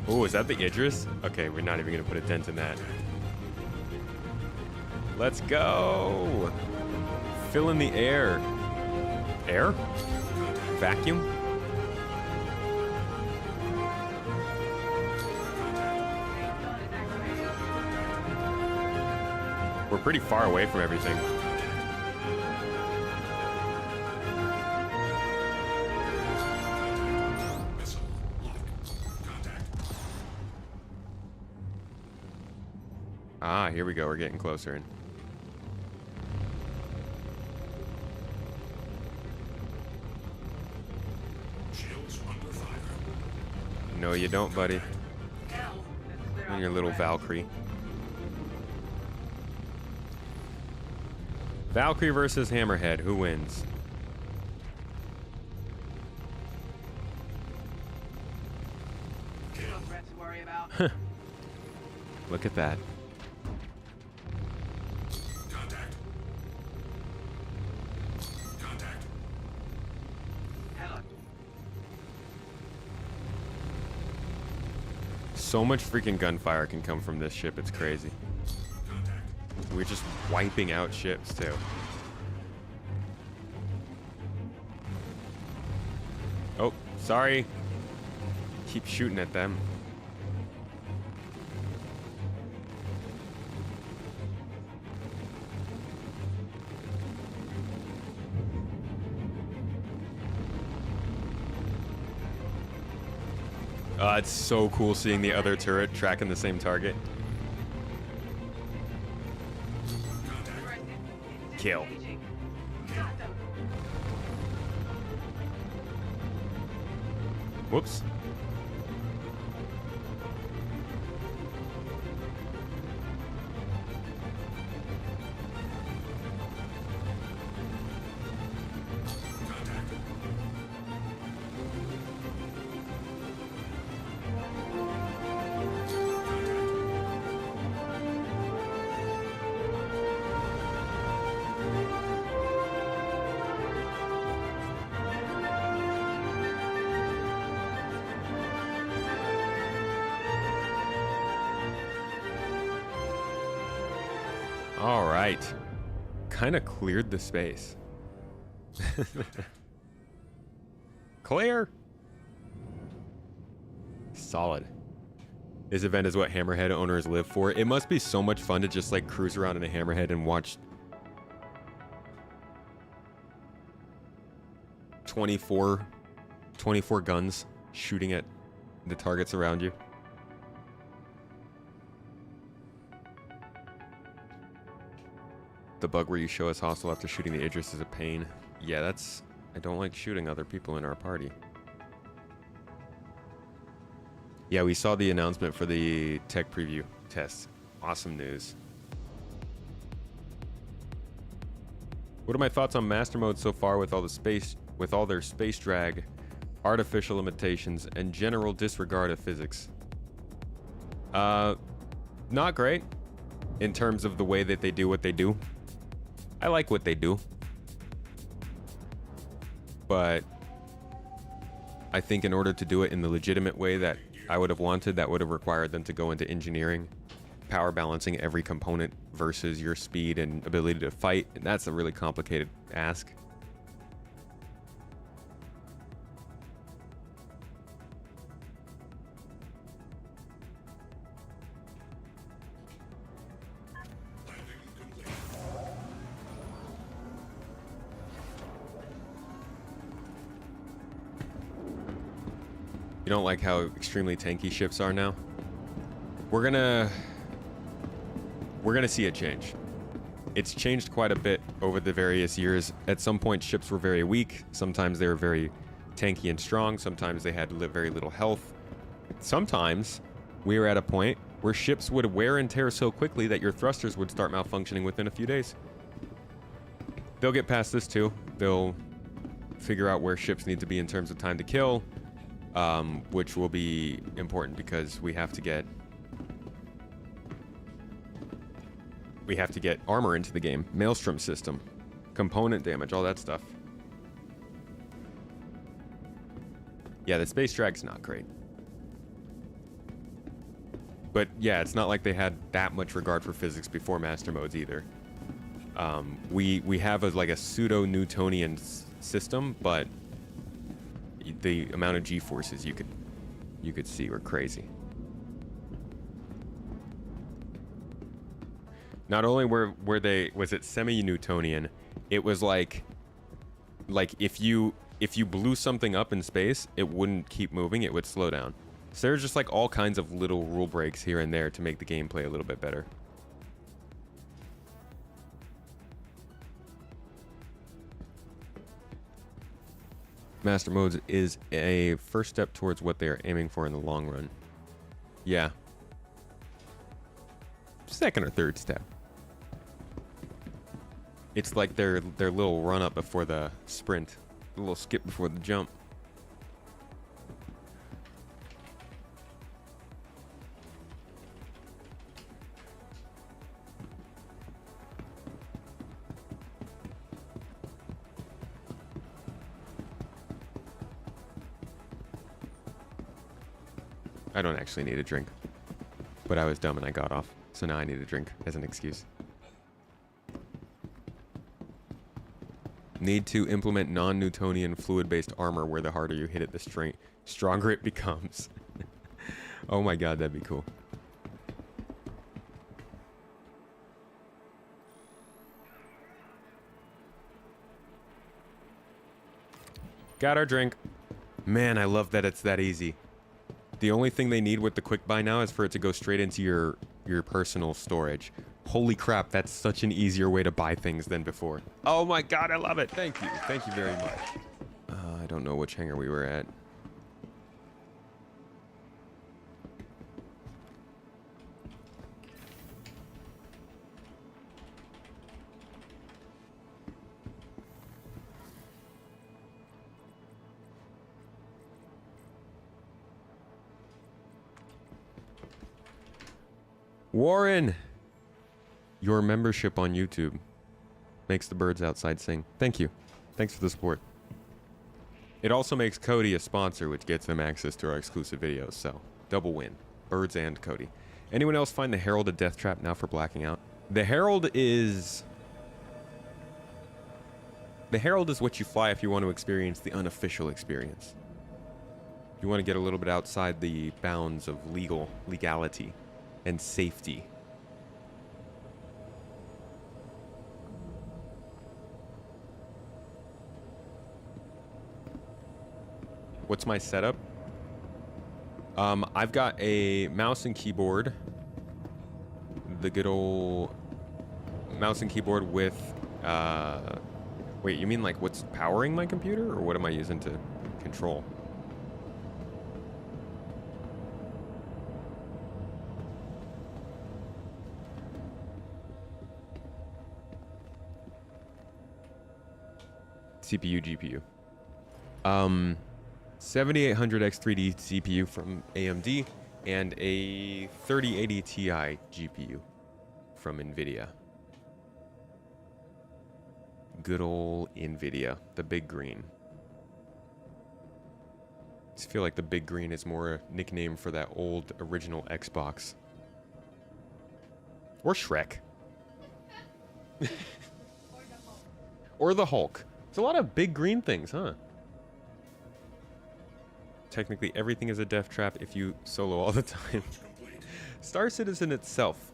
Oh, is that the Idris? Okay, we're not even gonna put a dent in that. Let's go. Fill in the air. Air? Vacuum? We're pretty far away from everything. Ah, here we go. We're getting closer in. Shields under fire. No, you don't, buddy. And your little Valkyrie. Valkyrie versus Hammerhead. Who wins? Look at that. Contact. Contact. So much freaking gunfire can come from this ship. It's crazy. We're just wiping out ships, too. Oh, sorry. Keep shooting at them. It's so cool seeing the other turret tracking the same target. Kill. Whoops. All right. Kind of cleared the space. Clear. Solid. This event is what Hammerhead owners live for. It must be so much fun to just like cruise around in a Hammerhead and watch 24 guns shooting at the targets around you. The bug where you show us hostile after shooting the Idris is a pain. Yeah, that's... I don't like shooting other people in our party. Yeah, we saw the announcement for the tech preview test. Awesome news. What are my thoughts on master mode so far with all their space drag, artificial limitations, and general disregard of physics? Not great in terms of the way that they do what they do. I like what they do, but I think in order to do it in the legitimate way that I would have wanted, that would have required them to go into engineering, power balancing every component versus your speed and ability to fight, and that's a really complicated ask. You don't like how extremely tanky ships are now? We're gonna see a change. It's changed quite a bit over the various years. At some point, ships were very weak. Sometimes they were very tanky and strong. Sometimes they had very little health. Sometimes we were at a point where ships would wear and tear so quickly that your thrusters would start malfunctioning within a few days. They'll get past this too. They'll figure out where ships need to be in terms of time to kill, which will be important because we have to get armor into the game, maelstrom system, component damage, all that stuff. Yeah, the space drag's not great. But yeah, it's not like they had that much regard for physics before master modes either. We have like a pseudo Newtonian system, but the amount of G-forces you could see were crazy. Not only was it semi-Newtonian, it was like if you blew something up in space, it wouldn't keep moving, it would slow down. So there's just like all kinds of little rule breaks here and there to make the gameplay a little bit better. Master modes is a first step towards what they are aiming for in the long run. Yeah. Second or third step. It's like their little run up before the sprint, a little skip before the jump. I don't actually need a drink, but I was dumb and I got off, so now I need a drink as an excuse. Need to implement non-Newtonian fluid-based armor where the harder you hit it, the stronger it becomes. Oh my god, that'd be cool. Got our drink. Man, I love that it's that easy. The only thing they need with the quick buy now is for it to go straight into your personal storage. Holy crap, that's such an easier way to buy things than before. Oh my god, I love it. Thank you. Thank you very much. I don't know which hangar we were at. Warren, your membership on YouTube makes the birds outside sing. Thank you. Thanks for the support. It also makes Cody a sponsor, which gets them access to our exclusive videos. So, double win. Birds and Cody. Anyone else find the Herald a death trap now for blacking out? The Herald is what you fly if you want to experience the unofficial experience. You want to get a little bit outside the bounds of legality and safety. What's my setup? I've got a mouse and keyboard. The good old mouse and keyboard with wait, you mean like what's powering my computer, or what am I using to control? CPU, GPU. 7800 X3D CPU from AMD and a 3080 Ti GPU from NVIDIA. Good old NVIDIA, the big green. I just feel like the big green is more a nickname for that old original Xbox. Or Shrek. Or the Hulk. There's a lot of big green things, huh? Technically, everything is a death trap if you solo all the time. Star Citizen itself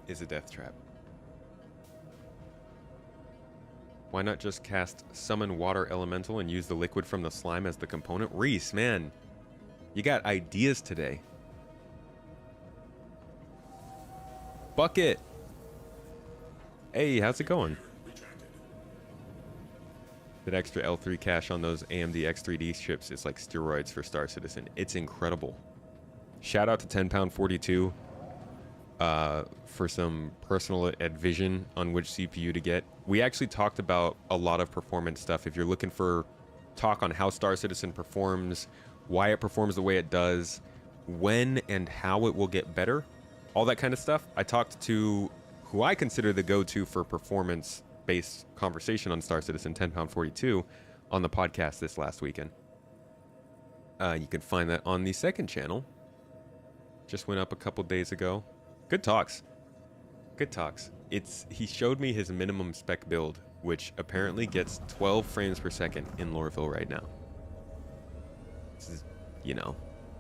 is a death trap. Why not just cast Summon Water Elemental and use the liquid from the slime as the component? Reese, man, you got ideas today. Bucket! Hey, how's it going? That extra L3 cache on those AMD X3D chips is like steroids for Star Citizen. It's incredible. Shout out to 10 Pound 42 for some personal advision on which CPU to get. We actually talked about a lot of performance stuff. If you're looking for talk on how Star Citizen performs, why it performs the way it does, when and how it will get better, all that kind of stuff, I talked to who I consider the go-to for performance-based conversation on Star Citizen, 10 Pound 42, on the podcast this last weekend. You can find that on the second channel. Just went up a couple days ago. Good talks. Good talks. He showed me his minimum spec build, which apparently gets 12 frames per second in Lorville right now. This is, you know,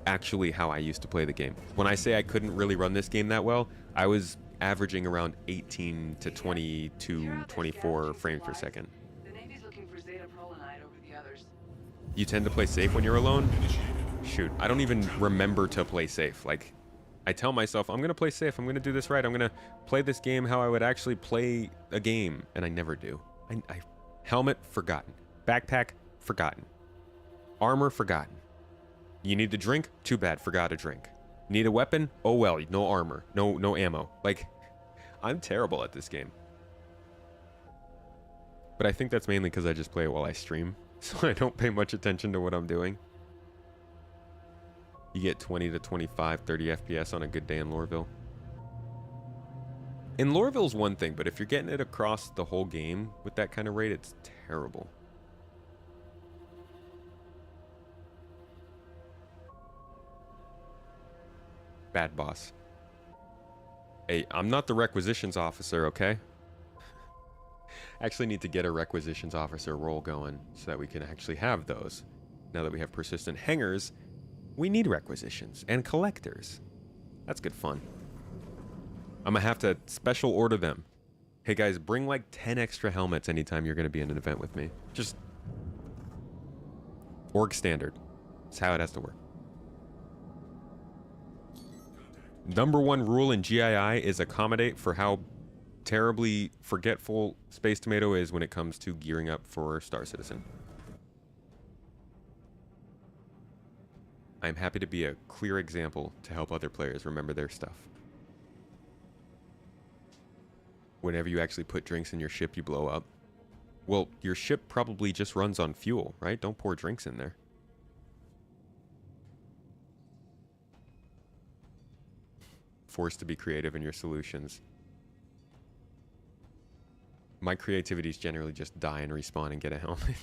actually how I used to play the game. When I say I couldn't really run this game that well, I was averaging around 18 to 22, 24 frames per second. The Navy's looking for Zeta Prolinite over the others. You tend to play safe when you're alone? Shoot, I don't even remember to play safe. Like, I tell myself, I'm going to play safe. I'm going to do this right. I'm going to play this game how I would actually play a game. And I never do. Helmet, forgotten. Backpack, forgotten. Armor, forgotten. You need to drink? Too bad, forgot to drink. Need a weapon? Oh well, no armor. No ammo. Like, I'm terrible at this game. But I think that's mainly because I just play it while I stream. So I don't pay much attention to what I'm doing. You get 20 to 25, 30 FPS on a good day in Lorville. In Lorville's one thing, but if you're getting it across the whole game with that kind of rate, it's terrible. Bad boss. Hey, I'm not the requisitions officer, okay? Actually need to get a requisitions officer role going so that we can actually have those. Now that we have persistent hangers, we need requisitions and collectors. That's good fun. I'm gonna have to special order them. Hey guys, bring like 10 extra helmets anytime you're gonna be in an event with me. Just org standard. That's how it has to work. Number one rule in GII is accommodate for how terribly forgetful Space Tomato is when it comes to gearing up for Star Citizen. I'm happy to be a clear example to help other players remember their stuff. Whenever you actually put drinks in your ship, you blow up. Well, your ship probably just runs on fuel, right? Don't pour drinks in there. Forced to be creative in your solutions. My creativities generally just die and respawn and get a helmet.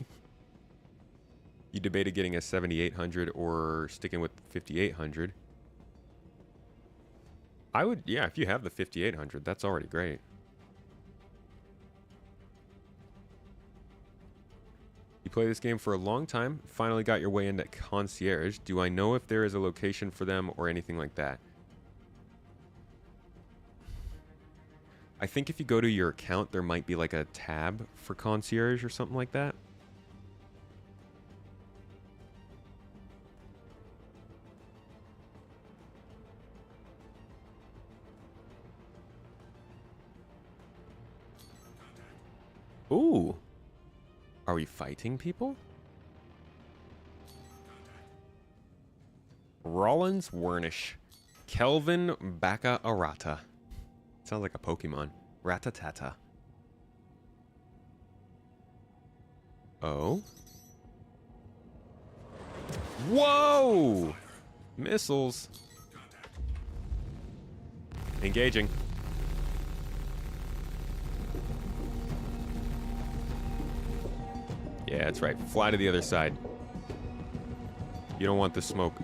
You debated getting a 7800 or sticking with 5800. I would, yeah, if you have the 5800, that's already great. You play this game for a long time, finally got your way into concierge. Do I know if there is a location for them or anything like that? I think if you go to your account, there might be like a tab for concierge or something like that. Ooh. Are we fighting people? Rollins Wernish. Kelvin Baka Arata. Sounds like a Pokemon. Ratatata. Oh. Whoa! Missiles. Engaging. Yeah, that's right. Fly to the other side. You don't want the smoke.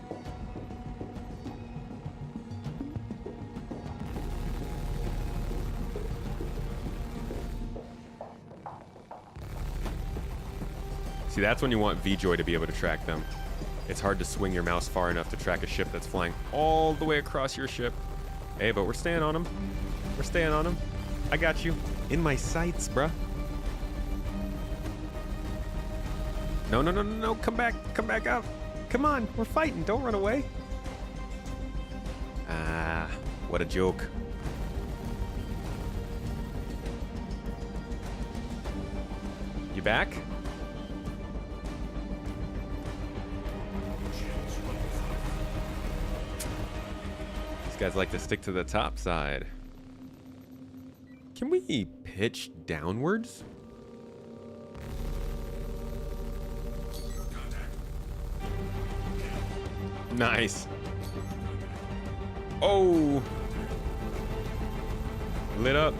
See, that's when you want VJoy to be able to track them. It's hard to swing your mouse far enough to track a ship that's flying all the way across your ship. Hey, but we're staying on them. We're staying on them. I got you. In my sights, bruh. No, no, no, no, no. Come back. Come back out. Come on. We're fighting. Don't run away. Ah, what a joke. You back? These guys like to stick to the top side. Can we pitch downwards? Nice. Oh. Lit up.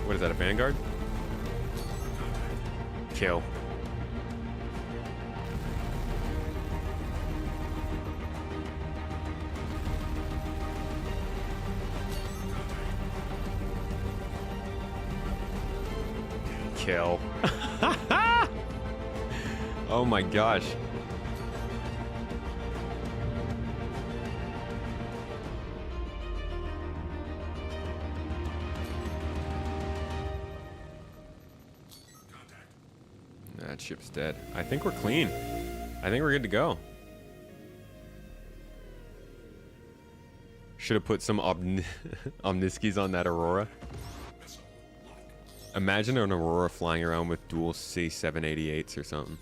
What is that, a Vanguard? Kill. Kill. Oh my gosh. That ship's dead. I think we're clean. I think we're good to go. Should have put some Omniskis on that Aurora. Imagine an Aurora flying around with dual C-788s or something.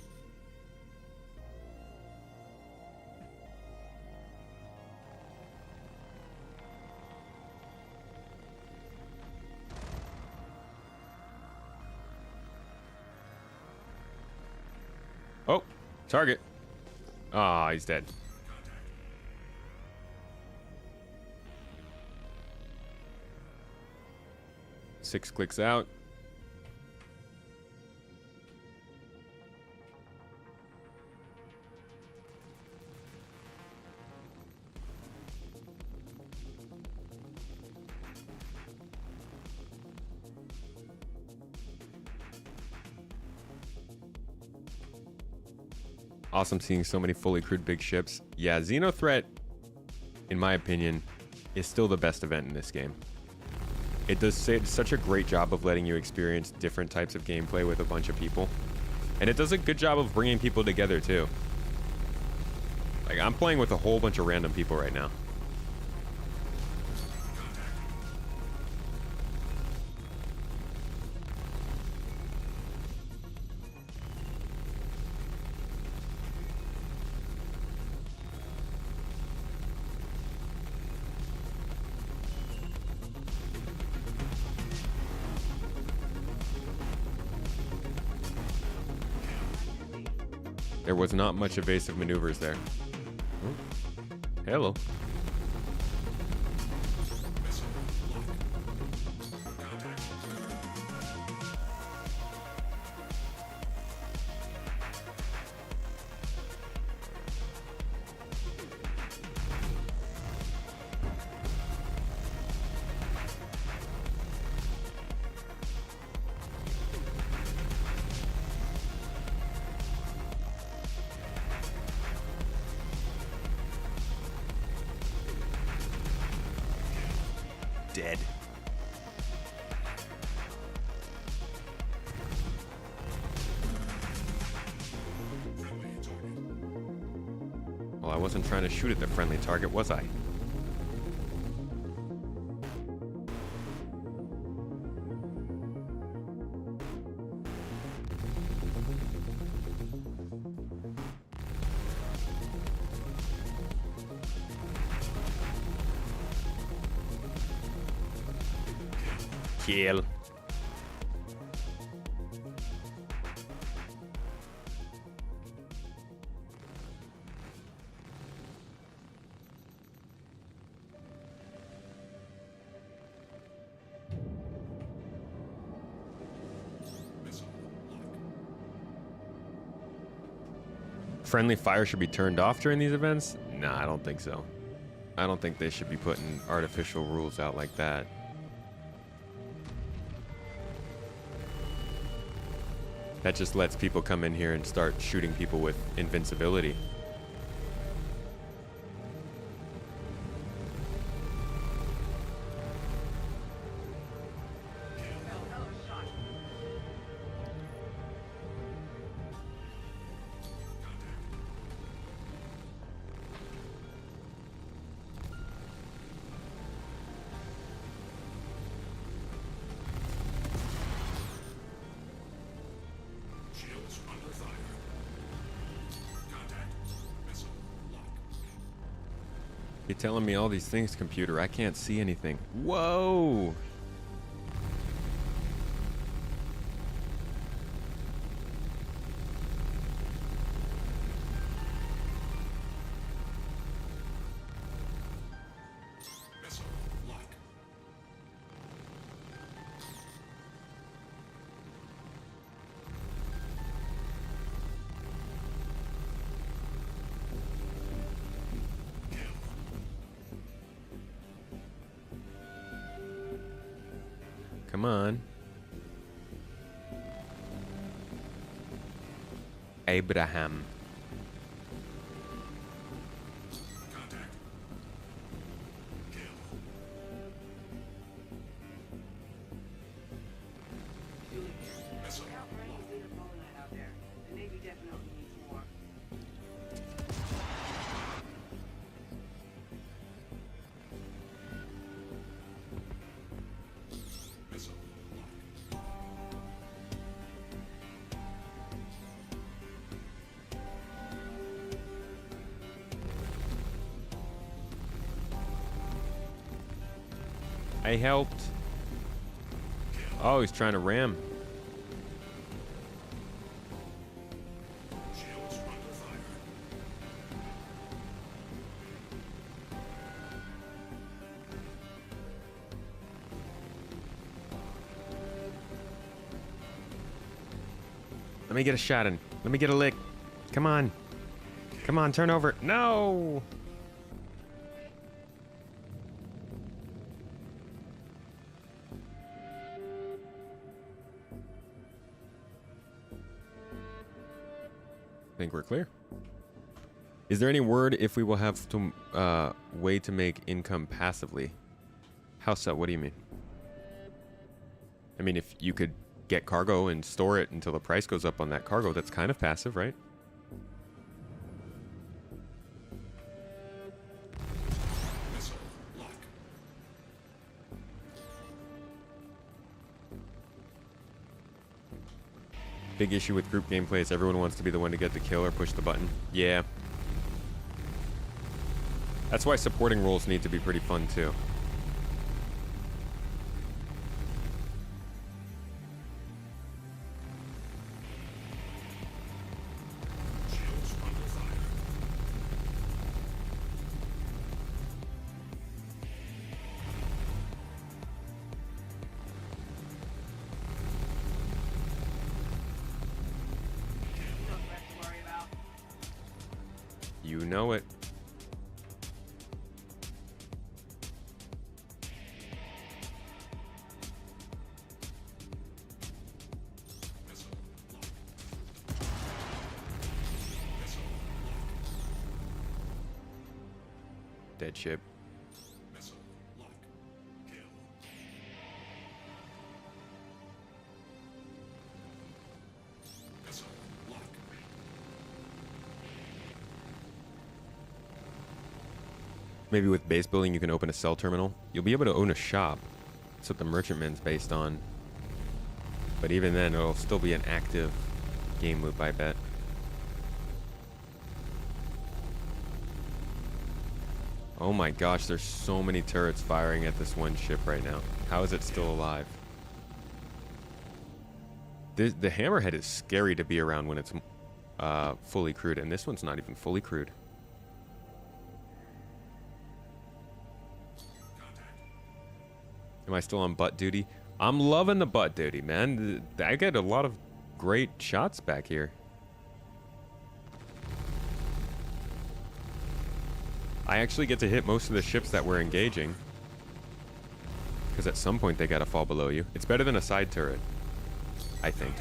Oh, target. Ah, he's dead. Six clicks out. Awesome seeing so many fully crewed big ships. Yeah, Xenothreat, in my opinion, is still the best event in this game. It does such a great job of letting you experience different types of gameplay with a bunch of people. And it does a good job of bringing people together, too. Like, I'm playing with a whole bunch of random people right now. There was not much evasive maneuvers there. Oh. Hello. Dead. Well, I wasn't trying to shoot at the friendly target, was I? Kill. friendly fire should be turned off during these events? Nah, I don't think so. I don't think they should be putting artificial rules out like that. That just lets people come in here and start shooting people with invincibility. Shields under fire. Contact. Missile lock. You're telling me all these things, computer. I can't see anything. Whoa! Missile lock. Come on. Abraham. Contact. Kill. Missile Look out for any lock. Xena Molina out there. The Navy definitely needs more. Missile lock. I helped. Oh, he's trying to ram. Shields under fire. Let me get a shot in. Let me get a lick. Come on. Come on, turn over. No! I think we're clear. Is there any word if we will have to way to make income passively? How so? What do you mean? I mean, if you could get cargo and store it until the price goes up on that cargo, that's kind of passive, right? Missile lock. Big issue with group gameplay is everyone wants to be the one to get the kill or push the button. Yeah. That's why supporting roles need to be pretty fun too. Shields under fire. No threat to worry about. You know it. Missile lock. Missile lock. Dead ship. Missile lock. Kill. Missile lock. Maybe with base building you can open a cell terminal. You'll be able to own a shop. That's what the merchantman's based on. But even then, it'll still be an active game loop, I bet. Oh my gosh, there's so many turrets firing at this one ship right now. How is it still alive? The hammerhead is scary to be around when it's fully crewed, and this one's not even fully crewed. Am I still on butt duty? I'm loving the butt duty, man. I get a lot of great shots back here. I actually get to hit most of the ships that we're engaging. Because at some point they gotta fall below you. It's better than a side turret, I think.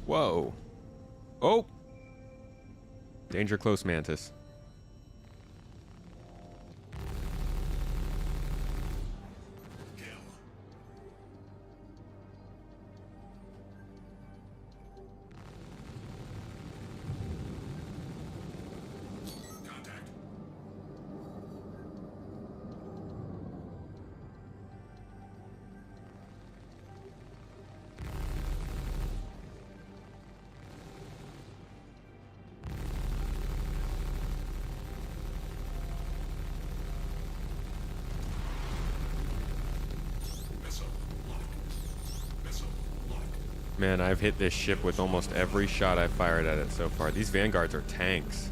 Whoa. Oh! Danger close, Mantis. Contact. Missile lock. Missile lock. Man, I've hit this ship with almost every shot I've fired at it so far. These Vanguards are tanks.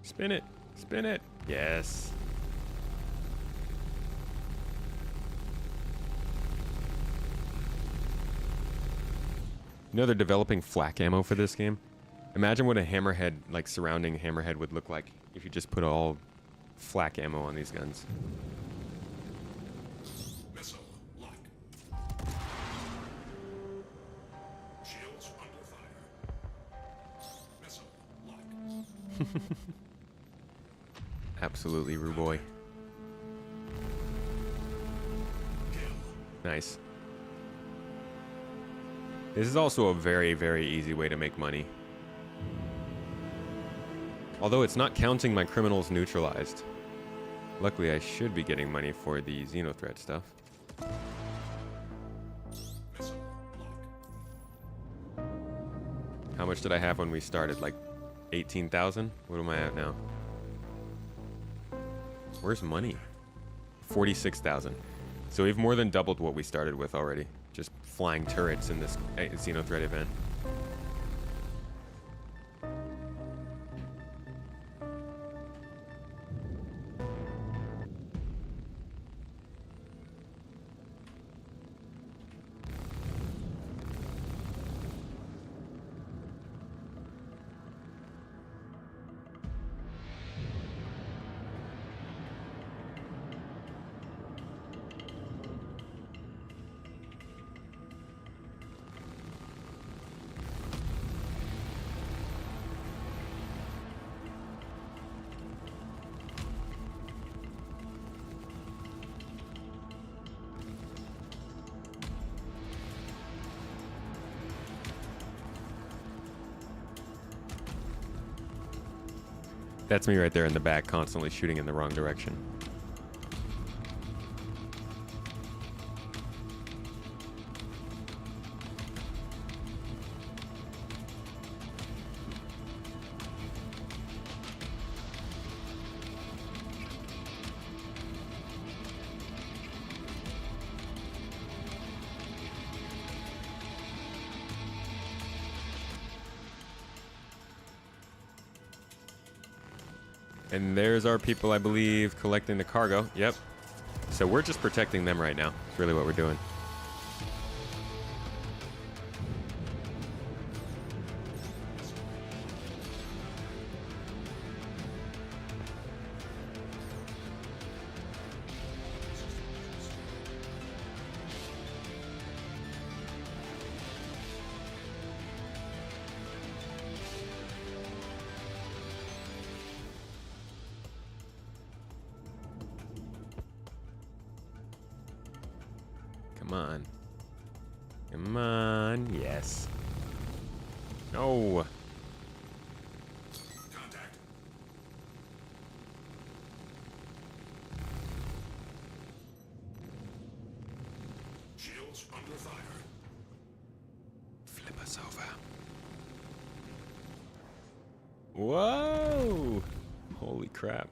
Spin it. Spin it. Yes. You know they're developing flak ammo for this game? Imagine what a hammerhead, like surrounding hammerhead, would look like if you just put all flak ammo on these guns. Missile lock. Shields under fire. Missile lock. Absolutely, Ruboy. Nice. This is also a very, very easy way to make money. Although it's not counting my criminals neutralized. Luckily, I should be getting money for the Xenothreat stuff. Missile lock. How much did I have when we started? Like 18,000? What am I at now? Where's money? 46,000. So we've more than doubled what we started with already. Just flying turrets in this Xenothreat event. That's me right there in the back, constantly shooting in the wrong direction. And there's our people, I believe, collecting the cargo. Yep. So we're just protecting them right now. That's really what we're doing. Come on. Come on. Yes. No. Contact. Shields under fire. Flip us over. Whoa! Holy crap.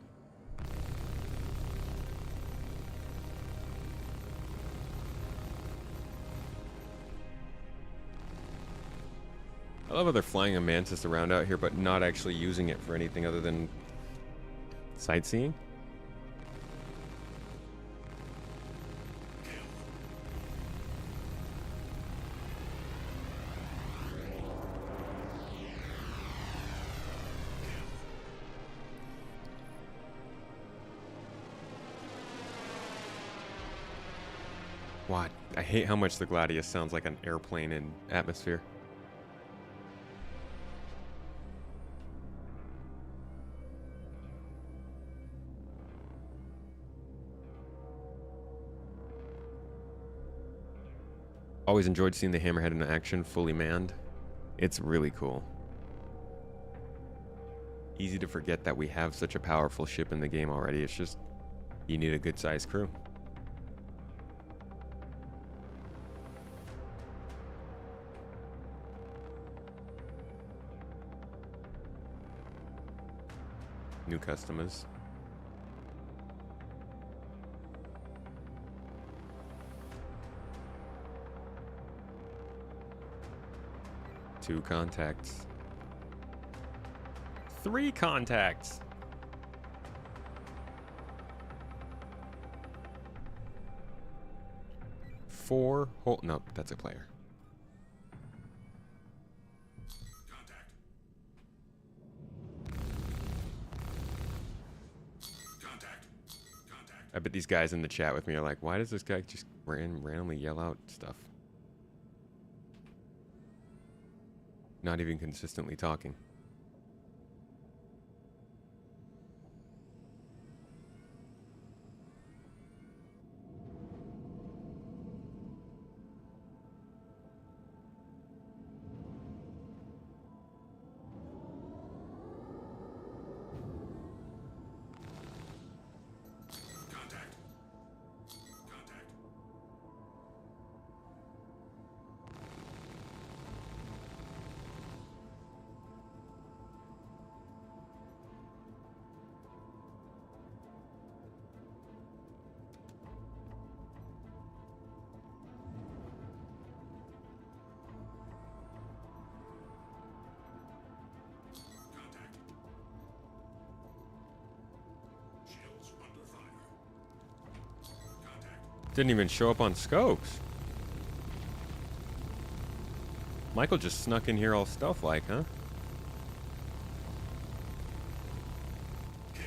I love how they're flying a mantis around out here, but not actually using it for anything other than sightseeing. What? I hate how much the Gladius sounds like an airplane in atmosphere. Always enjoyed seeing the Hammerhead in action, fully manned. It's really cool. Easy to forget that we have such a powerful ship in the game already. It's just, you need a good sized crew. New customers. Two contacts. 3 contacts. 4 whole. Nope, that's a player. Contact. Contact. Contact. I bet these guys in the chat with me are like, why does this guy just randomly yell out stuff? Not even consistently talking. Contact. Contact. Contact. Shields under fire. Contact. Didn't even show up on scopes. Michael just snuck in here all stealth-like, huh? Kill.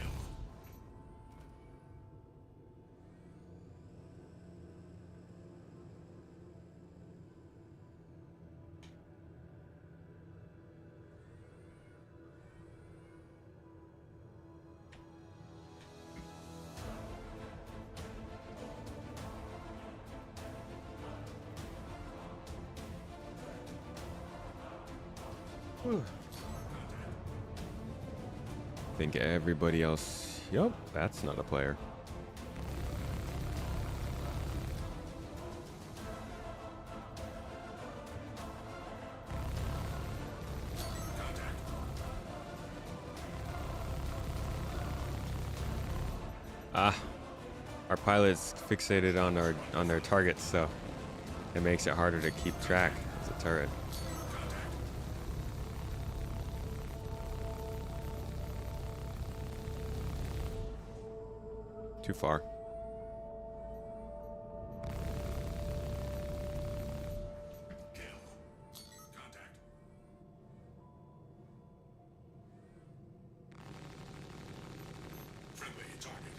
Think everybody else. Yup, that's not a player. Ah, our pilot's fixated on their targets, so it makes it harder to keep track. It's a turret. Too far. Kill. Contact. Friendly target.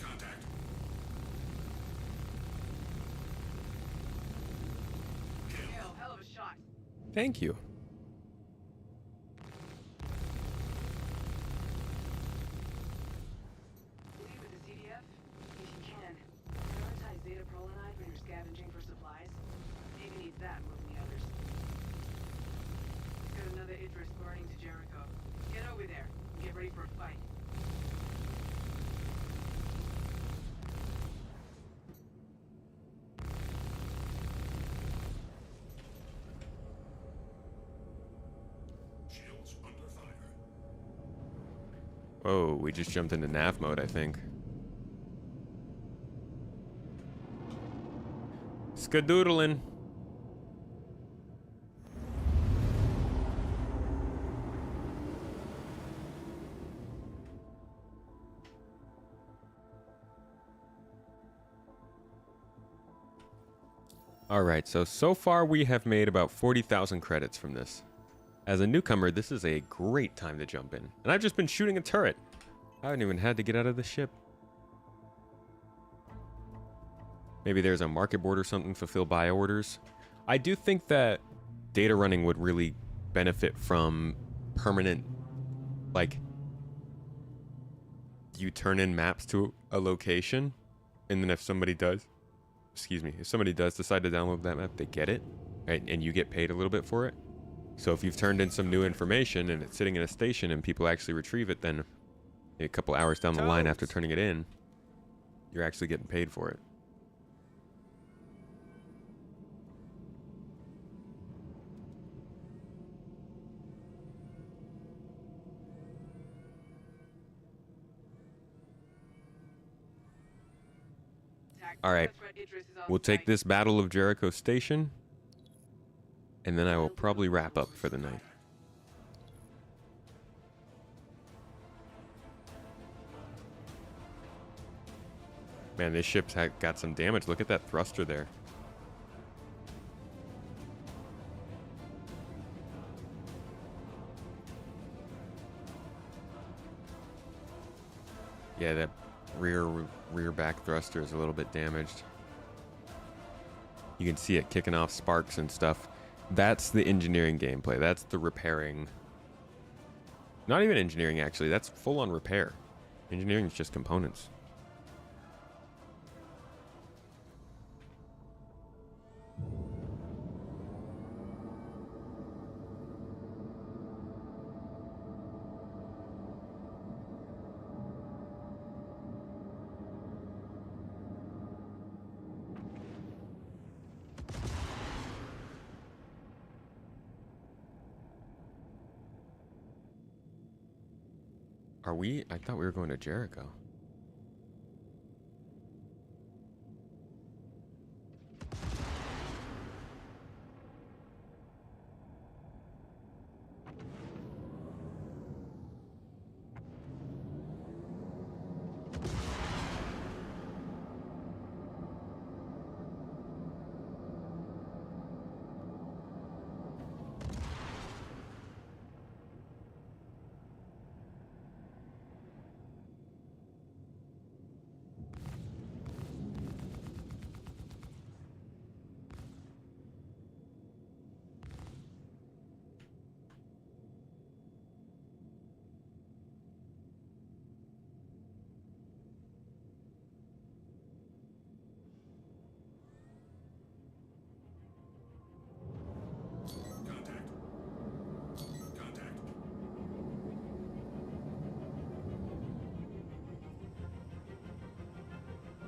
Contact. Thank you. Leave with the CDF if you can. Prioritize beta prolinide when you're scavenging for supplies. Navy needs that more than the others. Got another Idris burning to Jericho. Get over there. And get ready for a fight. Shields under fire. Oh, we just jumped into nav mode, I think. Skadoodling. Alright, so far we have made about 40,000 credits from this. As a newcomer, this is a great time to jump in. And I've just been shooting a turret. I haven't even had to get out of the ship. Maybe there's a market board or something, fulfill buy orders. I do think that data running would really benefit from permanent, like, you turn in maps to a location, and then if somebody does, if somebody does decide to download that map, they get it, right? And you get paid a little bit for it. So if you've turned in some new information and it's sitting in a station and people actually retrieve it, then a couple hours down the line after turning it in, you're actually getting paid for it. All right, we'll take this Battle of Jericho Station, and then I will probably wrap up for the night. Man, this ship's got some damage. Look at that thruster there. Yeah, that rear back thruster is a little bit damaged. You can see it kicking off sparks and stuff. That's the engineering gameplay. That's the repairing. Not even engineering, actually. That's full-on repair. Engineering is just components. Are we? I thought we were going to Jericho.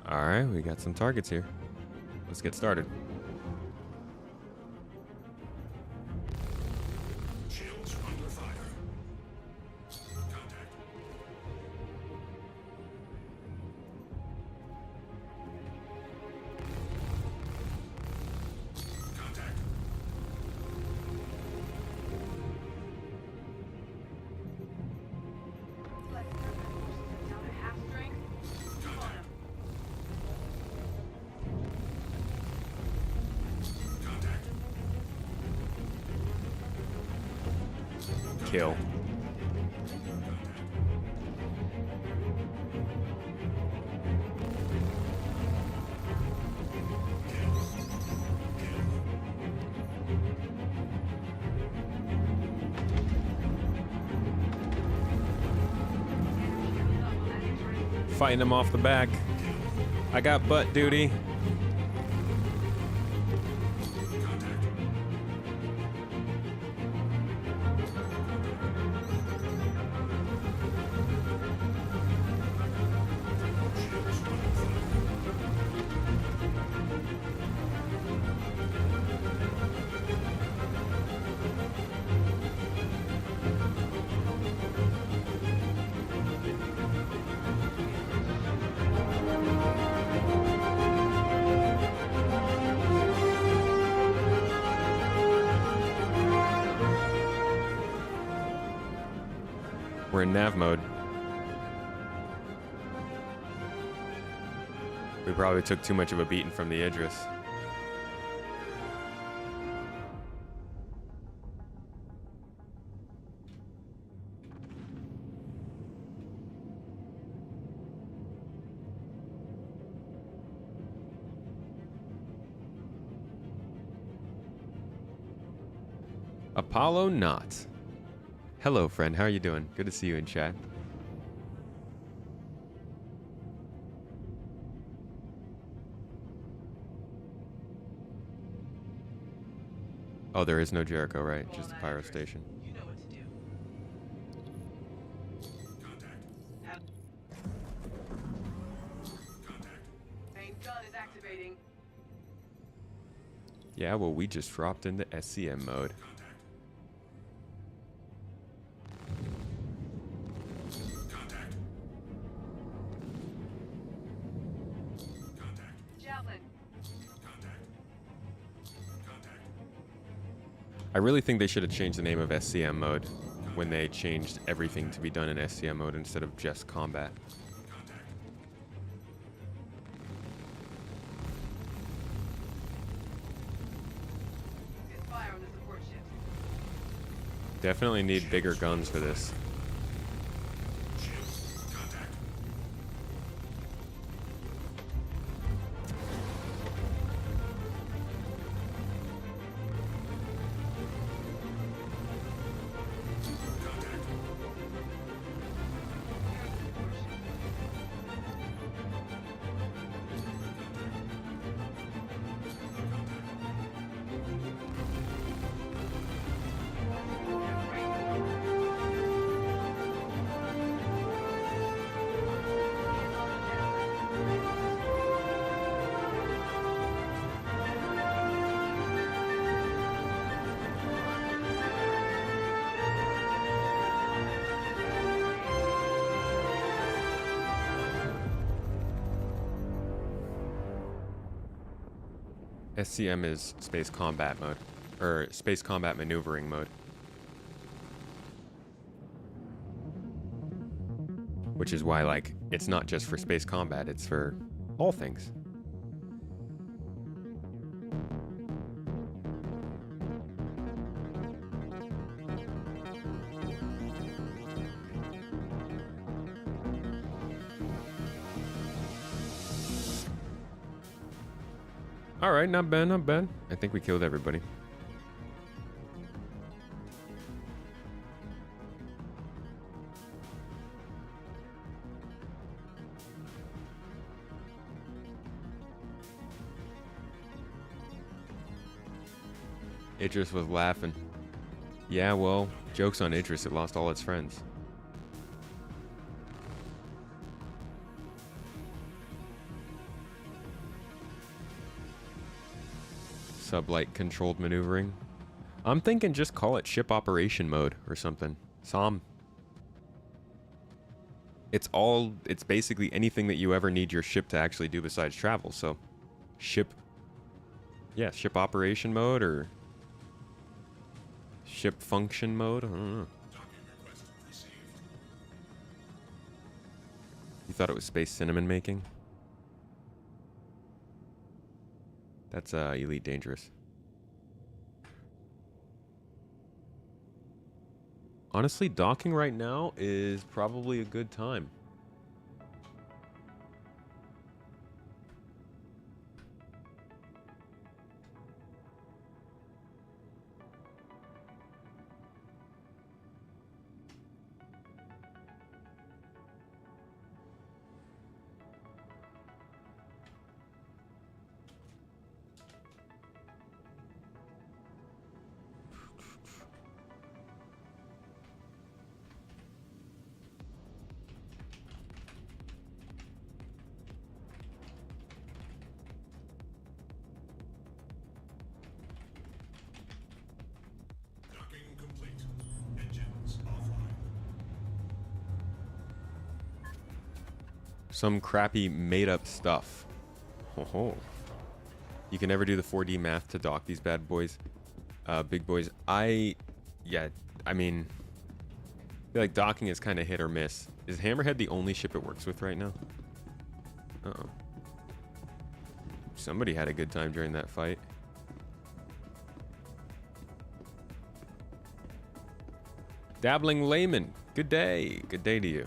All right, we got some targets here. Let's get started. Shields under fire. Contact. Contact. Down to half strength. Come on him. Contact. Kill. Fighting him off the back. I got butt duty. We're in nav mode. We probably took too much of a beating from the Idris. Apollo Knott. Hello, friend. How are you doing? Good to see you in chat. Oh, there is no Jericho, right? Just the Pyro Station. You know what to do. Main gun is activating. Yeah, well, we just dropped into SCM mode. Javelin. I really think they should have changed the name of SCM mode when they changed everything to be done in SCM mode instead of just combat. It's fire on the support ships. Definitely need bigger guns for this. SCM is space combat mode, or space combat maneuvering mode. Which is why, like, it's not just for space combat, it's for all things. Alright, not bad, not bad. I think we killed everybody. Idris was laughing. Yeah, well, joke's on Idris, it lost all its friends. Sublight controlled maneuvering. I'm thinking just call it ship operation mode or something. It's basically anything that you ever need your ship to actually do besides travel. So ship operation mode or ship function mode. I don't know. You thought it was space cinnamon making? That's Elite Dangerous. Honestly, docking right now is probably a good time. some crappy made-up stuff. Oh, you can never do the 4D math to dock these bad boys, big boys. I mean, I feel like docking is kind of hit or miss. Is Hammerhead the only ship it works with right now? Uh-oh. Somebody had a good time during that fight. Dabbling Layman, good day. Good day to you.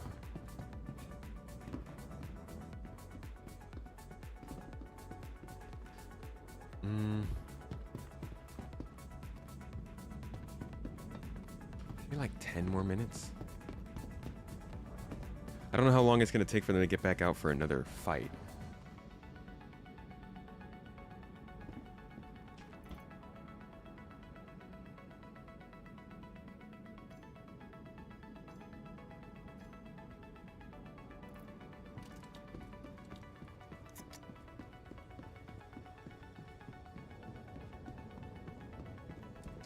Maybe like 10 more minutes. I don't know how long it's going to take for them to get back out for another fight.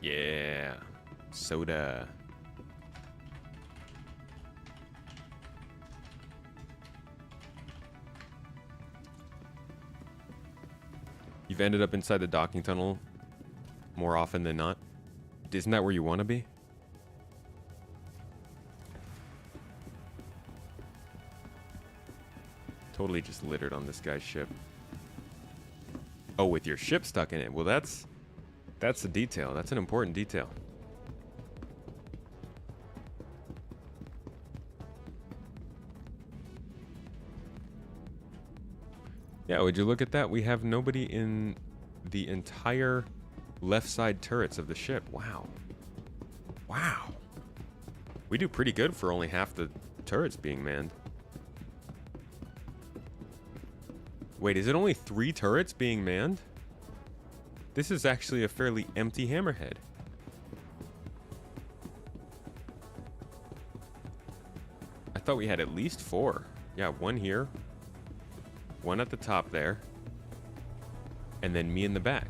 Yeah, soda. You've ended up inside the docking tunnel more often than not. Isn't that where you want to be? Totally just littered on this guy's ship. Oh, with your ship stuck in it. Well, that's a detail. That's an important detail. Yeah, would you look at that? We have nobody in the entire left side turrets of the ship. Wow. Wow. We do pretty good for only half the turrets being manned. Wait, is it only 3 turrets being manned? This is actually a fairly empty Hammerhead. I thought we had at least 4. Yeah, 1 here. 1 at the top there. And then me in the back.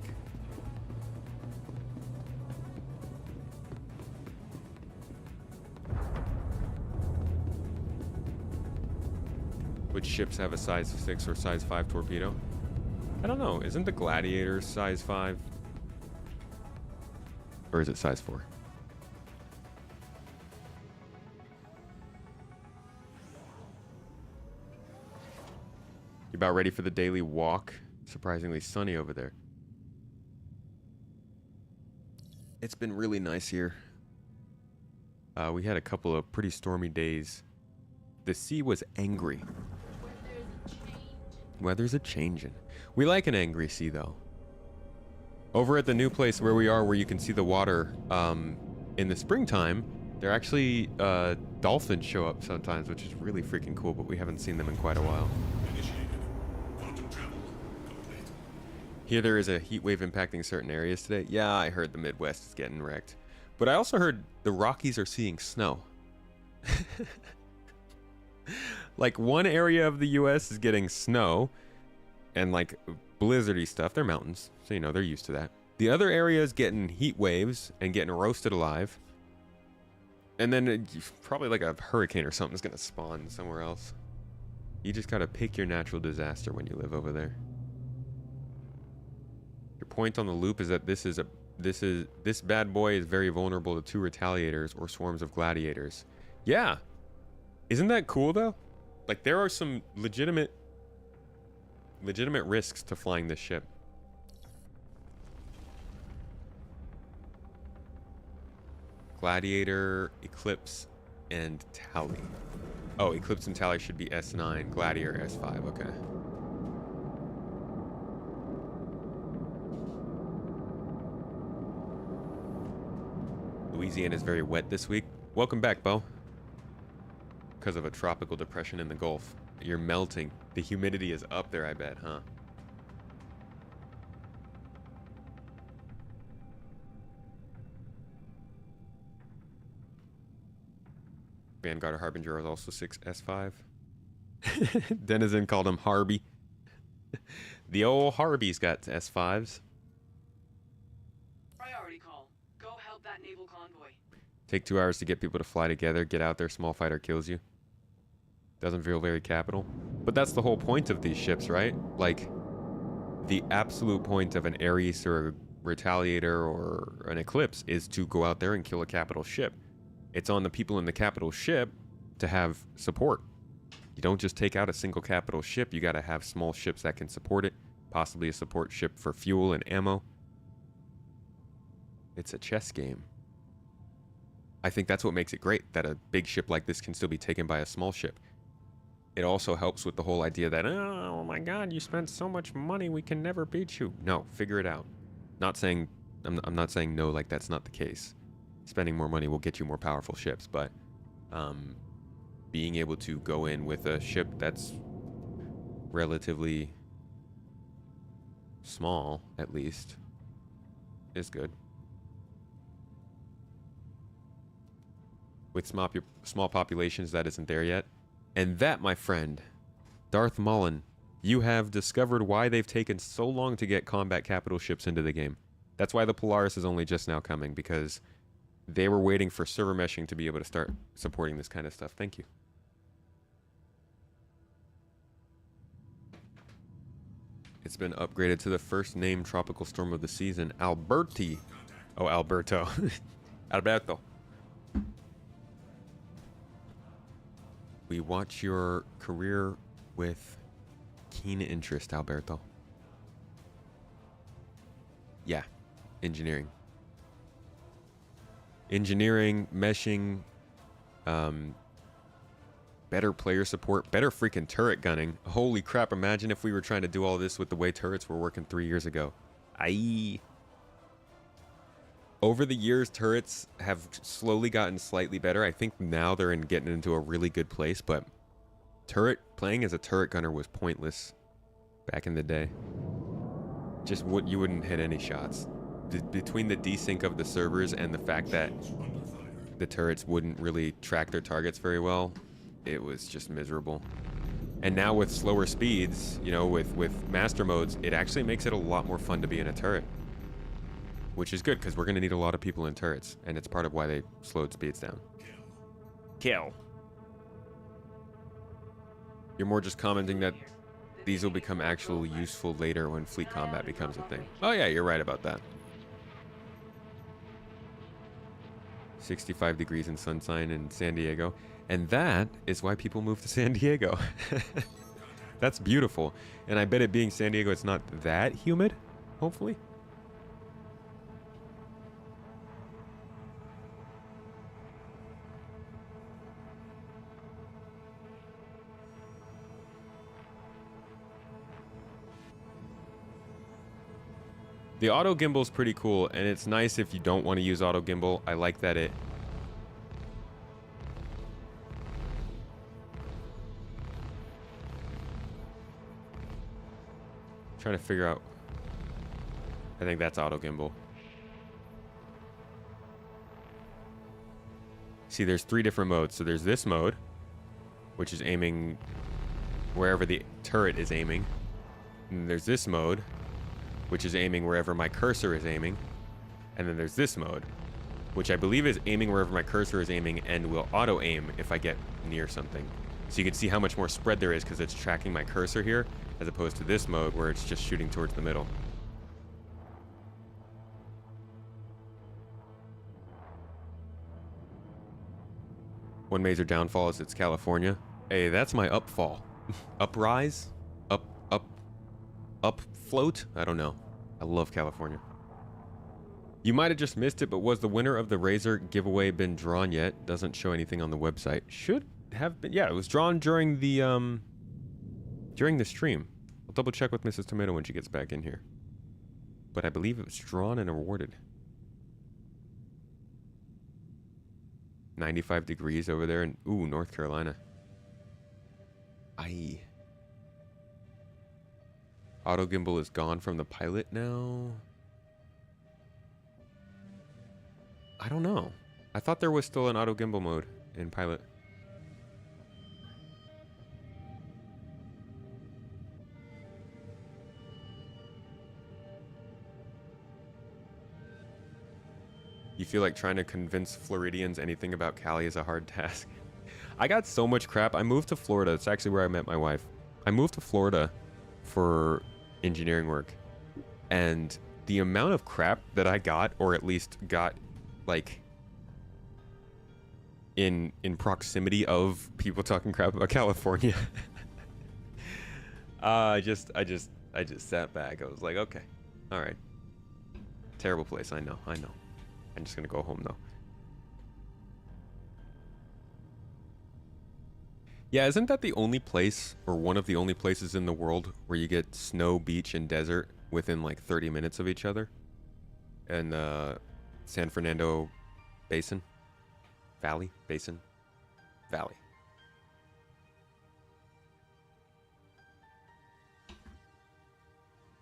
Which ships have a size 6 or size 5 torpedo? I don't know. Isn't the Gladiator size 5? Or is it size 4? You about ready for the daily walk? Surprisingly sunny over there. It's been really nice here. We had a couple of pretty stormy days. The sea was angry. Weather's a changin'. We like an angry sea, though. Over at the new place where we are, where you can see the water in the springtime, there actually dolphins show up sometimes, which is really freaking cool, but we haven't seen them in quite a while. Initiated. Quantum travel complete. Here there is a heat wave impacting certain areas today. Yeah, I heard the Midwest is getting wrecked. But I also heard the Rockies are seeing snow. Like, one area of the US is getting snow and like blizzardy stuff. They're mountains, so you know, they're used to that. The other area is getting heat waves and getting roasted alive. And then probably like a hurricane or something's gonna spawn somewhere else. You just gotta pick your natural disaster when you live over there. Your point on the loop is that this bad boy is very vulnerable to 2 retaliators or swarms of gladiators. Yeah. Isn't that cool though? Like, there are some legitimate risks to flying this ship. Gladiator, Eclipse, and Tally. Oh, Eclipse and Tally should be S9, Gladiator S5, okay. Louisiana is very wet this week. Welcome back, Bo. Because of a tropical depression in the Gulf. You're melting. The humidity is up there, I bet, huh? Vanguard or Harbinger is also 6S5. Denizen called him Harby. The old Harby's got S5s. Priority call. Go help that naval convoy. Take 2 hours to get people to fly together. Get out there, small fighter kills you. Doesn't feel very capital. But that's the whole point of these ships, right? Like, the absolute point of an Ares or a Retaliator or an Eclipse is to go out there and kill a capital ship. It's on the people in the capital ship to have support. You don't just take out a single capital ship. You got to have small ships that can support it. Possibly a support ship for fuel and ammo. It's a chess game. I think that's what makes it great, that a big ship like this can still be taken by a small ship. It also helps with the whole idea that, oh my god, you spent so much money, we can never beat you. No, figure it out. Not saying, I'm not saying no, like that's not the case. Spending more money will get you more powerful ships, but being able to go in with a ship that's relatively small, at least, is good. With small populations, that isn't there yet. And that, my friend, Darth Mullen, you have discovered why they've taken so long to get combat capital ships into the game. That's why the Polaris is only just now coming, because they were waiting for server meshing to be able to start supporting this kind of stuff. Thank you. It's been upgraded to the first named tropical storm of the season, Alberti. Oh, Alberto. Alberto. We watch your career with keen interest, Alberto. Yeah, engineering. Engineering, meshing, better player support, better freaking turret gunning. Holy crap, imagine if we were trying to do all this with the way turrets were working 3 years ago. Aye. Over the years, turrets have slowly gotten slightly better. I think now they're getting into a really good place, but playing as a turret gunner was pointless back in the day. Just you wouldn't hit any shots. Between the desync of the servers and the fact that the turrets wouldn't really track their targets very well, it was just miserable. And now with slower speeds, you know, with master modes, it actually makes it a lot more fun to be in a turret. Which is good, because we're going to need a lot of people in turrets, and it's part of why they slowed speeds down. Kill. You're more just commenting that these will become actually useful later when fleet combat becomes a thing. Oh yeah, you're right about that. 65 degrees in sunshine in San Diego. And that is why people move to San Diego. That's beautiful. And I bet it being San Diego, it's not that humid, hopefully. The auto gimbal is pretty cool, and it's nice if you don't want to use auto gimbal. I like that it... Trying to figure out... I think that's auto gimbal. See, there's 3 different modes. So there's this mode, which is aiming wherever the turret is aiming. And there's this mode, which is aiming wherever my cursor is aiming. And then there's this mode, which I believe is aiming wherever my cursor is aiming and will auto-aim if I get near something. So you can see how much more spread there is because it's tracking my cursor here, as opposed to this mode where it's just shooting towards the middle. One major downfall is it's California. Hey, that's my upfall. Uprise? Up float? I don't know. I love California. You might have just missed it, but was the winner of the Razor giveaway been drawn yet? Doesn't show anything on the website. Should have been. Yeah, it was drawn during the stream. I'll double check with Mrs. Tomato when she gets back in here. But I believe it was drawn and awarded. 95 degrees over there in North Carolina. Aye. Auto gimbal is gone from the pilot now. I don't know. I thought there was still an auto gimbal mode in pilot. You feel like trying to convince Floridians anything about Cali is a hard task. I got so much crap. I moved to Florida. It's actually where I met my wife. I moved to Florida for engineering work. And the amount of crap that I got, or at least got, like, in proximity of people talking crap about California. I just sat back. I was like, okay, all right. Terrible place. I know. I'm just gonna go home though. Yeah, isn't that the only place, or one of the only places in the world where you get snow, beach, and desert within like 30 minutes of each other? And San Fernando Basin? Valley? Basin? Valley.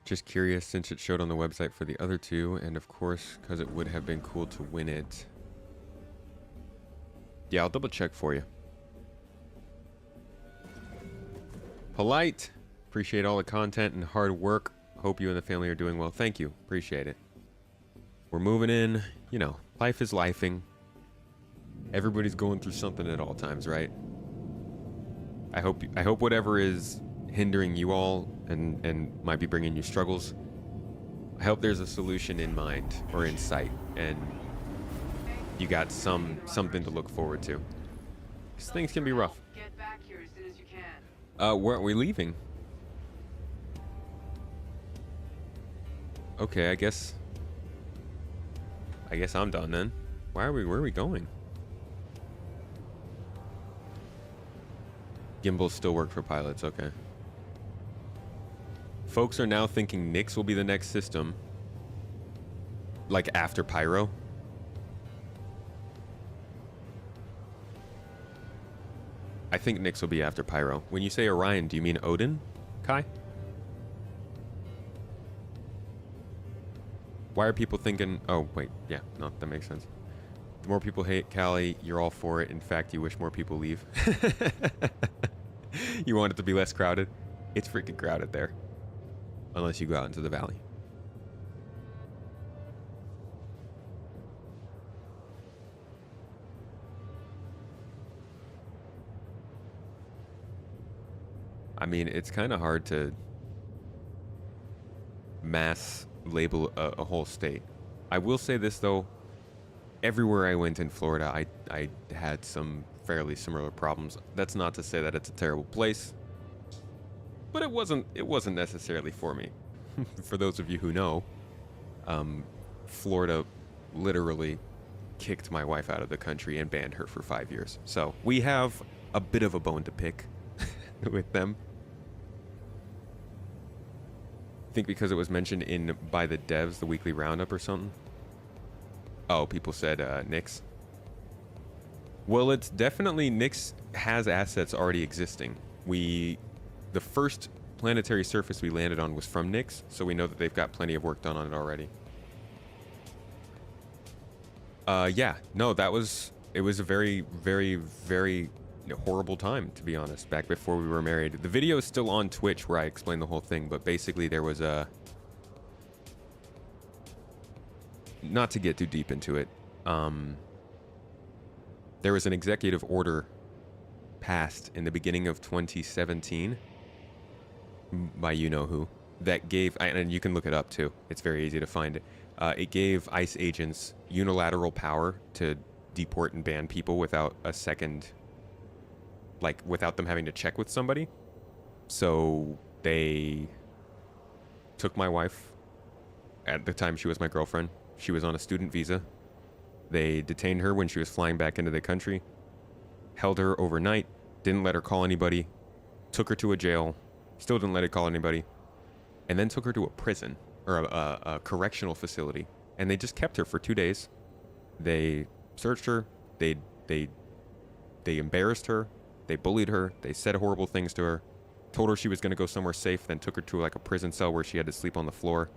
Just curious since it showed on the website for the other two, and of course, because it would have been cool to win it. Yeah, I'll double check for you. Polite. Appreciate all the content and hard work. Hope you and the family are doing well. Thank you. Appreciate it. We're moving in. You know, life is lifing. Everybody's going through something at all times, right? I hope whatever is hindering you all and might be bringing you struggles, I hope there's a solution in mind or in sight, and you got something to look forward to. 'Cause things can be rough. Get back here as soon as you can. Weren't we leaving? Okay, I guess I'm done then. Where are we going? Gimbals still work for pilots, okay. Folks are now thinking Nyx will be the next system. Like after Pyro. I think Nyx will be after Pyro. When you say Orion, do you mean Odin, Kai? Why are people thinking... Oh, wait. Yeah, no, that makes sense. The more people hate Cali, you're all for it. In fact, you wish more people leave. You want it to be less crowded? It's freaking crowded there. Unless you go out into the valley. I mean, it's kind of hard to mass label a whole state. I will say this, though. Everywhere I went in Florida, I had some fairly similar problems. That's not to say that it's a terrible place, but it wasn't necessarily for me. For those of you who know, Florida literally kicked my wife out of the country and banned her for 5 years. So we have a bit of a bone to pick with them. I think because it was mentioned by the devs, the weekly roundup or something. Oh, people said Nyx. Well, it's definitely Nyx has assets already existing. The first planetary surface we landed on was from Nyx, so we know that they've got plenty of work done on it already. Yeah, no, it was a very, very, very horrible time, to be honest, back before we were married. The video is still on Twitch where I explain the whole thing, but basically there was a... Not to get too deep into it, there was an executive order passed in the beginning of 2017 by you-know-who that gave, and you can look it up too, it's very easy to find it. It gave ICE agents unilateral power to deport and ban people without a second, like without them having to check with somebody. So they took my wife. At the time she was my girlfriend. She was on a student visa. They detained her when she was flying back into the country, held her overnight, didn't let her call anybody, took her to a jail, still didn't let her call anybody, and then took her to a prison, or a correctional facility, and they just kept her for 2 days. They searched her, they embarrassed her, they bullied her, they said horrible things to her, told her she was going to go somewhere safe, then took her to like a prison cell where she had to sleep on the floor.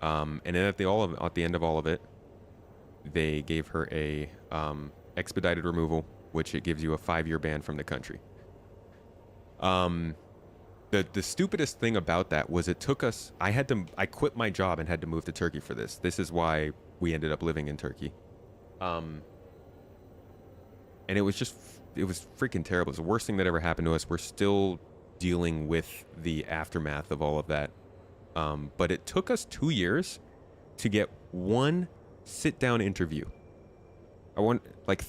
And then at the end of all of it, they gave her a expedited removal, which it gives you a 5-year ban from the country. The stupidest thing about that was it took us... I quit my job and had to move to Turkey for this. This is why we ended up living in Turkey. And it was just it was freaking terrible. It was the worst thing that ever happened to us. We're still dealing with the aftermath of all of that. But it took us 2 years to get one sit-down interview. I want, like,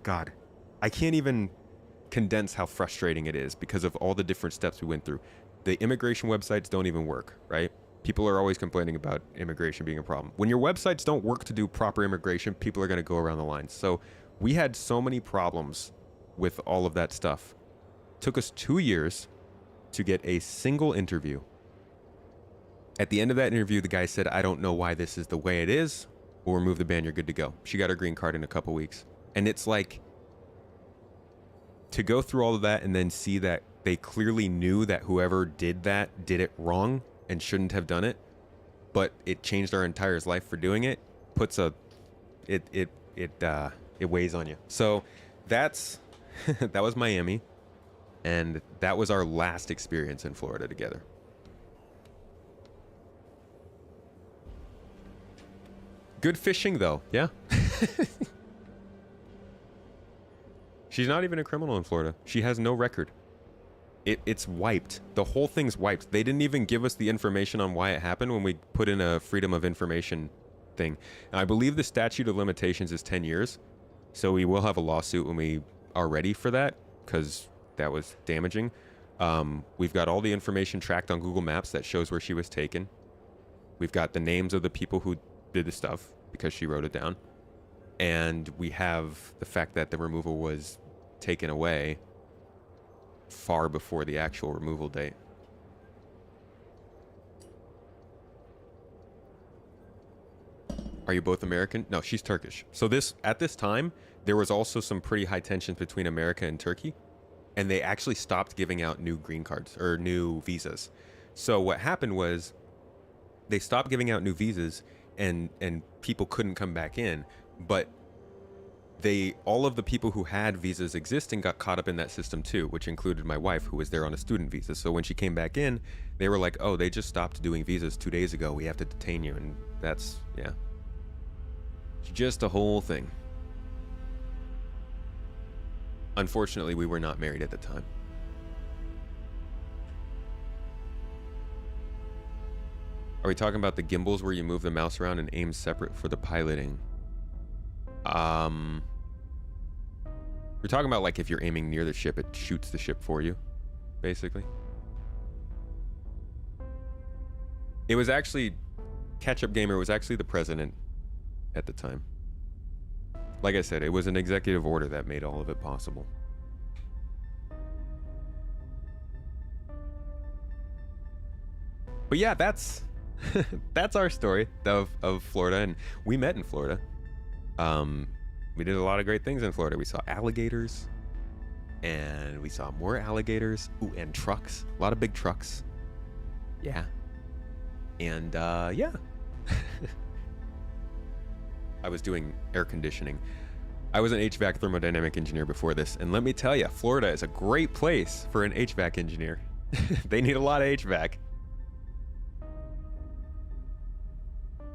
God. I can't even condense how frustrating it is because of all the different steps we went through. The immigration websites don't even work, right? People are always complaining about immigration being a problem. When your websites don't work to do proper immigration, people are going to go around the lines. So we had so many problems with all of that stuff. Took us 2 years to get a single interview. At the end of that interview, the guy said, I don't know why this is the way it is. We'll remove the ban. You're good to go. She got her green card in a couple weeks. And it's like, to go through all of that and then see that they clearly knew that whoever did that did it wrong and shouldn't have done it, but it changed our entire life for doing it, puts a, it weighs on you. So that's, that was Miami. And that was our last experience in Florida together. Good fishing, though. Yeah. She's not even a criminal in Florida. She has no record. It's wiped. The whole thing's wiped. They didn't even give us the information on why it happened when we put in a freedom of information thing. And I believe the statute of limitations is 10 years. So we will have a lawsuit when we are ready for that, because that was damaging. We've got all the information tracked on Google Maps that shows where she was taken. We've got the names of the people who did the stuff because she wrote it down. And we have the fact that the removal was taken away far before the actual removal date. Are you both American? No, she's Turkish. So at this time, there was also some pretty high tensions between America and Turkey. And they actually stopped giving out new green cards or new visas. So what happened was they stopped giving out new visas and people couldn't come back in. But all of the people who had visas existing got caught up in that system too, which included my wife, who was there on a student visa. So when she came back in, they were like, oh, they just stopped doing visas 2 days ago. We have to detain you. And that's, yeah. It's just a whole thing. Unfortunately, we were not married at the time. Are we talking about the gimbals where you move the mouse around and aim separate for the piloting? We're talking about like if you're aiming near the ship, it shoots the ship for you, basically. It was actually, Catch-Up Gamer was actually the president at the time. Like I said, it was an executive order that made all of it possible. But yeah, that's that's our story of Florida, and we met in Florida. We did a lot of great things in Florida. We saw alligators, and we saw more alligators. Ooh, and trucks. A lot of big trucks. Yeah. And yeah. I was doing air conditioning. I was an HVAC thermodynamic engineer before this, and let me tell you, Florida is a great place for an HVAC engineer. They need a lot of HVAC.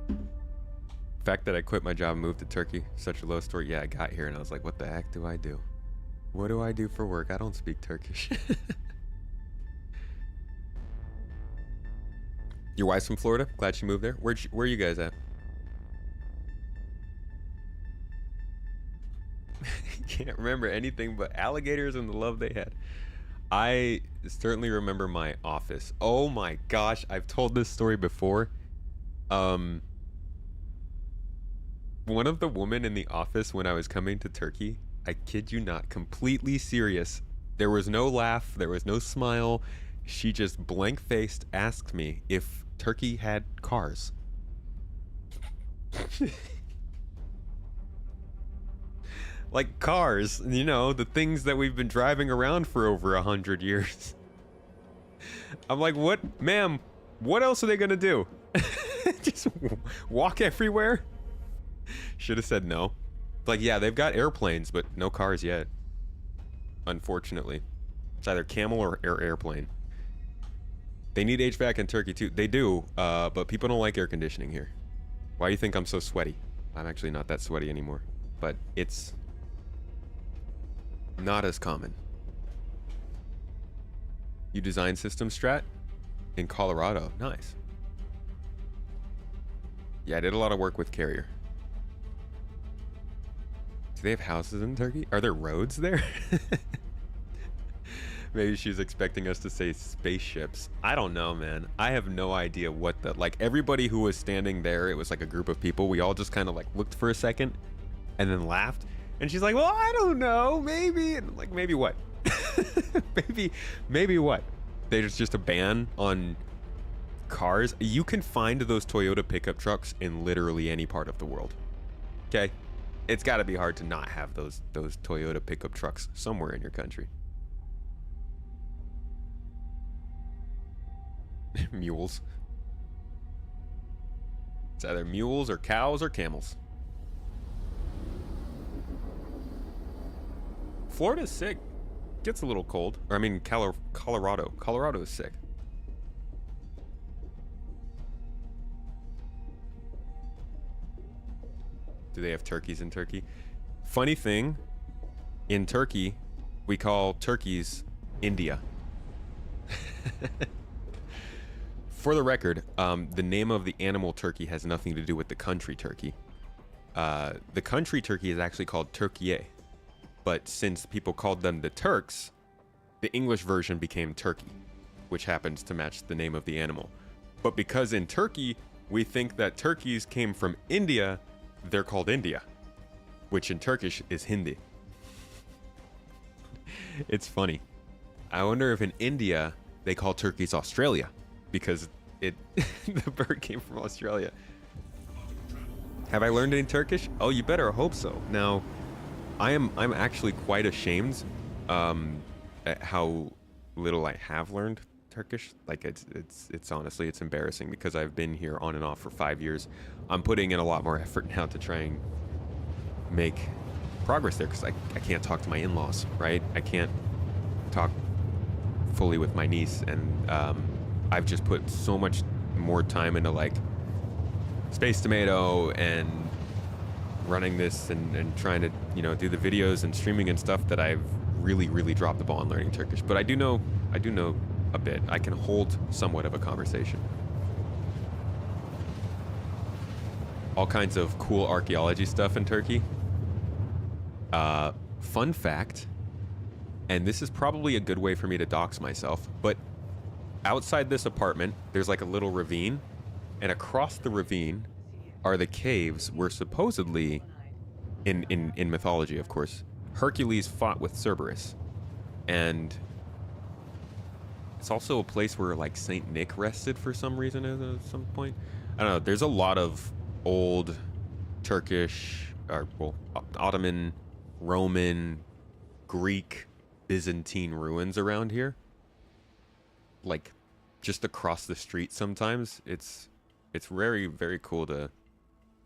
The fact that I quit my job and moved to Turkey, such a low story. Yeah, I got here and I was like, what the heck do I do? What do I do for work? I don't speak Turkish. Your wife's from Florida? Glad she moved there. Where are you guys at? Can't remember anything but alligators and the love they had. I certainly remember my office. Oh my gosh, I've told this story before. One of the women in the office when I was coming to Turkey, I kid you not, completely serious. There was no laugh, there was no smile. She just blank-faced asked me if Turkey had cars. Like cars, you know, the things that we've been driving around for over 100 years. I'm like, what, ma'am, what else are they gonna do? Just walk everywhere? Should have said no. Like, yeah, they've got airplanes, but no cars yet. Unfortunately. It's either camel or airplane. They need HVAC in Turkey too. They do, but people don't like air conditioning here. Why do you think I'm so sweaty? I'm actually not that sweaty anymore. But it's Not as common. You design system strat in Colorado. Nice. Yeah, I did a lot of work with Carrier. Do they have houses in Turkey? Are there roads there? Maybe she's expecting us to say spaceships. I don't know, man. I have no idea what the... Like, everybody who was standing there, it was like a group of people. We all just kind of like looked for a second and then laughed. And she's like, well, I don't know. Maybe. And I'm like, maybe what? maybe what? There's just a ban on cars. You can find those Toyota pickup trucks in literally any part of the world. Okay? It's got to be hard to not have those Toyota pickup trucks somewhere in your country. Mules. It's either mules or cows or camels. Florida's sick. Gets a little cold. Or I mean, Colorado. Colorado is sick. Do they have turkeys in Turkey? Funny thing, in Turkey, we call turkeys India. For the record, the name of the animal turkey has nothing to do with the country turkey. The country turkey is actually called Türkiye. But since people called them the Turks, the English version became turkey, which happens to match the name of the animal. But because in Turkey, we think that turkeys came from India, they're called India, which in Turkish is Hindi. It's funny. I wonder if in India, they call turkeys Australia, because the bird came from Australia. Have I learned any Turkish? Oh, you better hope so. Now, I'm actually quite ashamed at how little I have learned Turkish. Like it's honestly, it's embarrassing because I've been here on and off for 5 years. I'm putting in a lot more effort now to try and make progress there because I can't talk to my in-laws, right? I can't talk fully with my niece, and I've just put so much more time into like Space Tomato and running this and trying to, you know, do the videos and streaming and stuff that I've really dropped the ball on learning Turkish. But I do know a bit. I can hold somewhat of a conversation. All kinds of cool archaeology stuff in Turkey. Fun fact, and this is probably a good way for me to dox myself, but outside this apartment, there's like a little ravine, and across the ravine are the caves where supposedly, in mythology, of course, Hercules fought with Cerberus. And it's also a place where like Saint Nick rested for some reason at some point. I don't know. There's a lot of old Turkish, or well, Ottoman, Roman, Greek, Byzantine ruins around here. Like just across the street sometimes. It's very cool to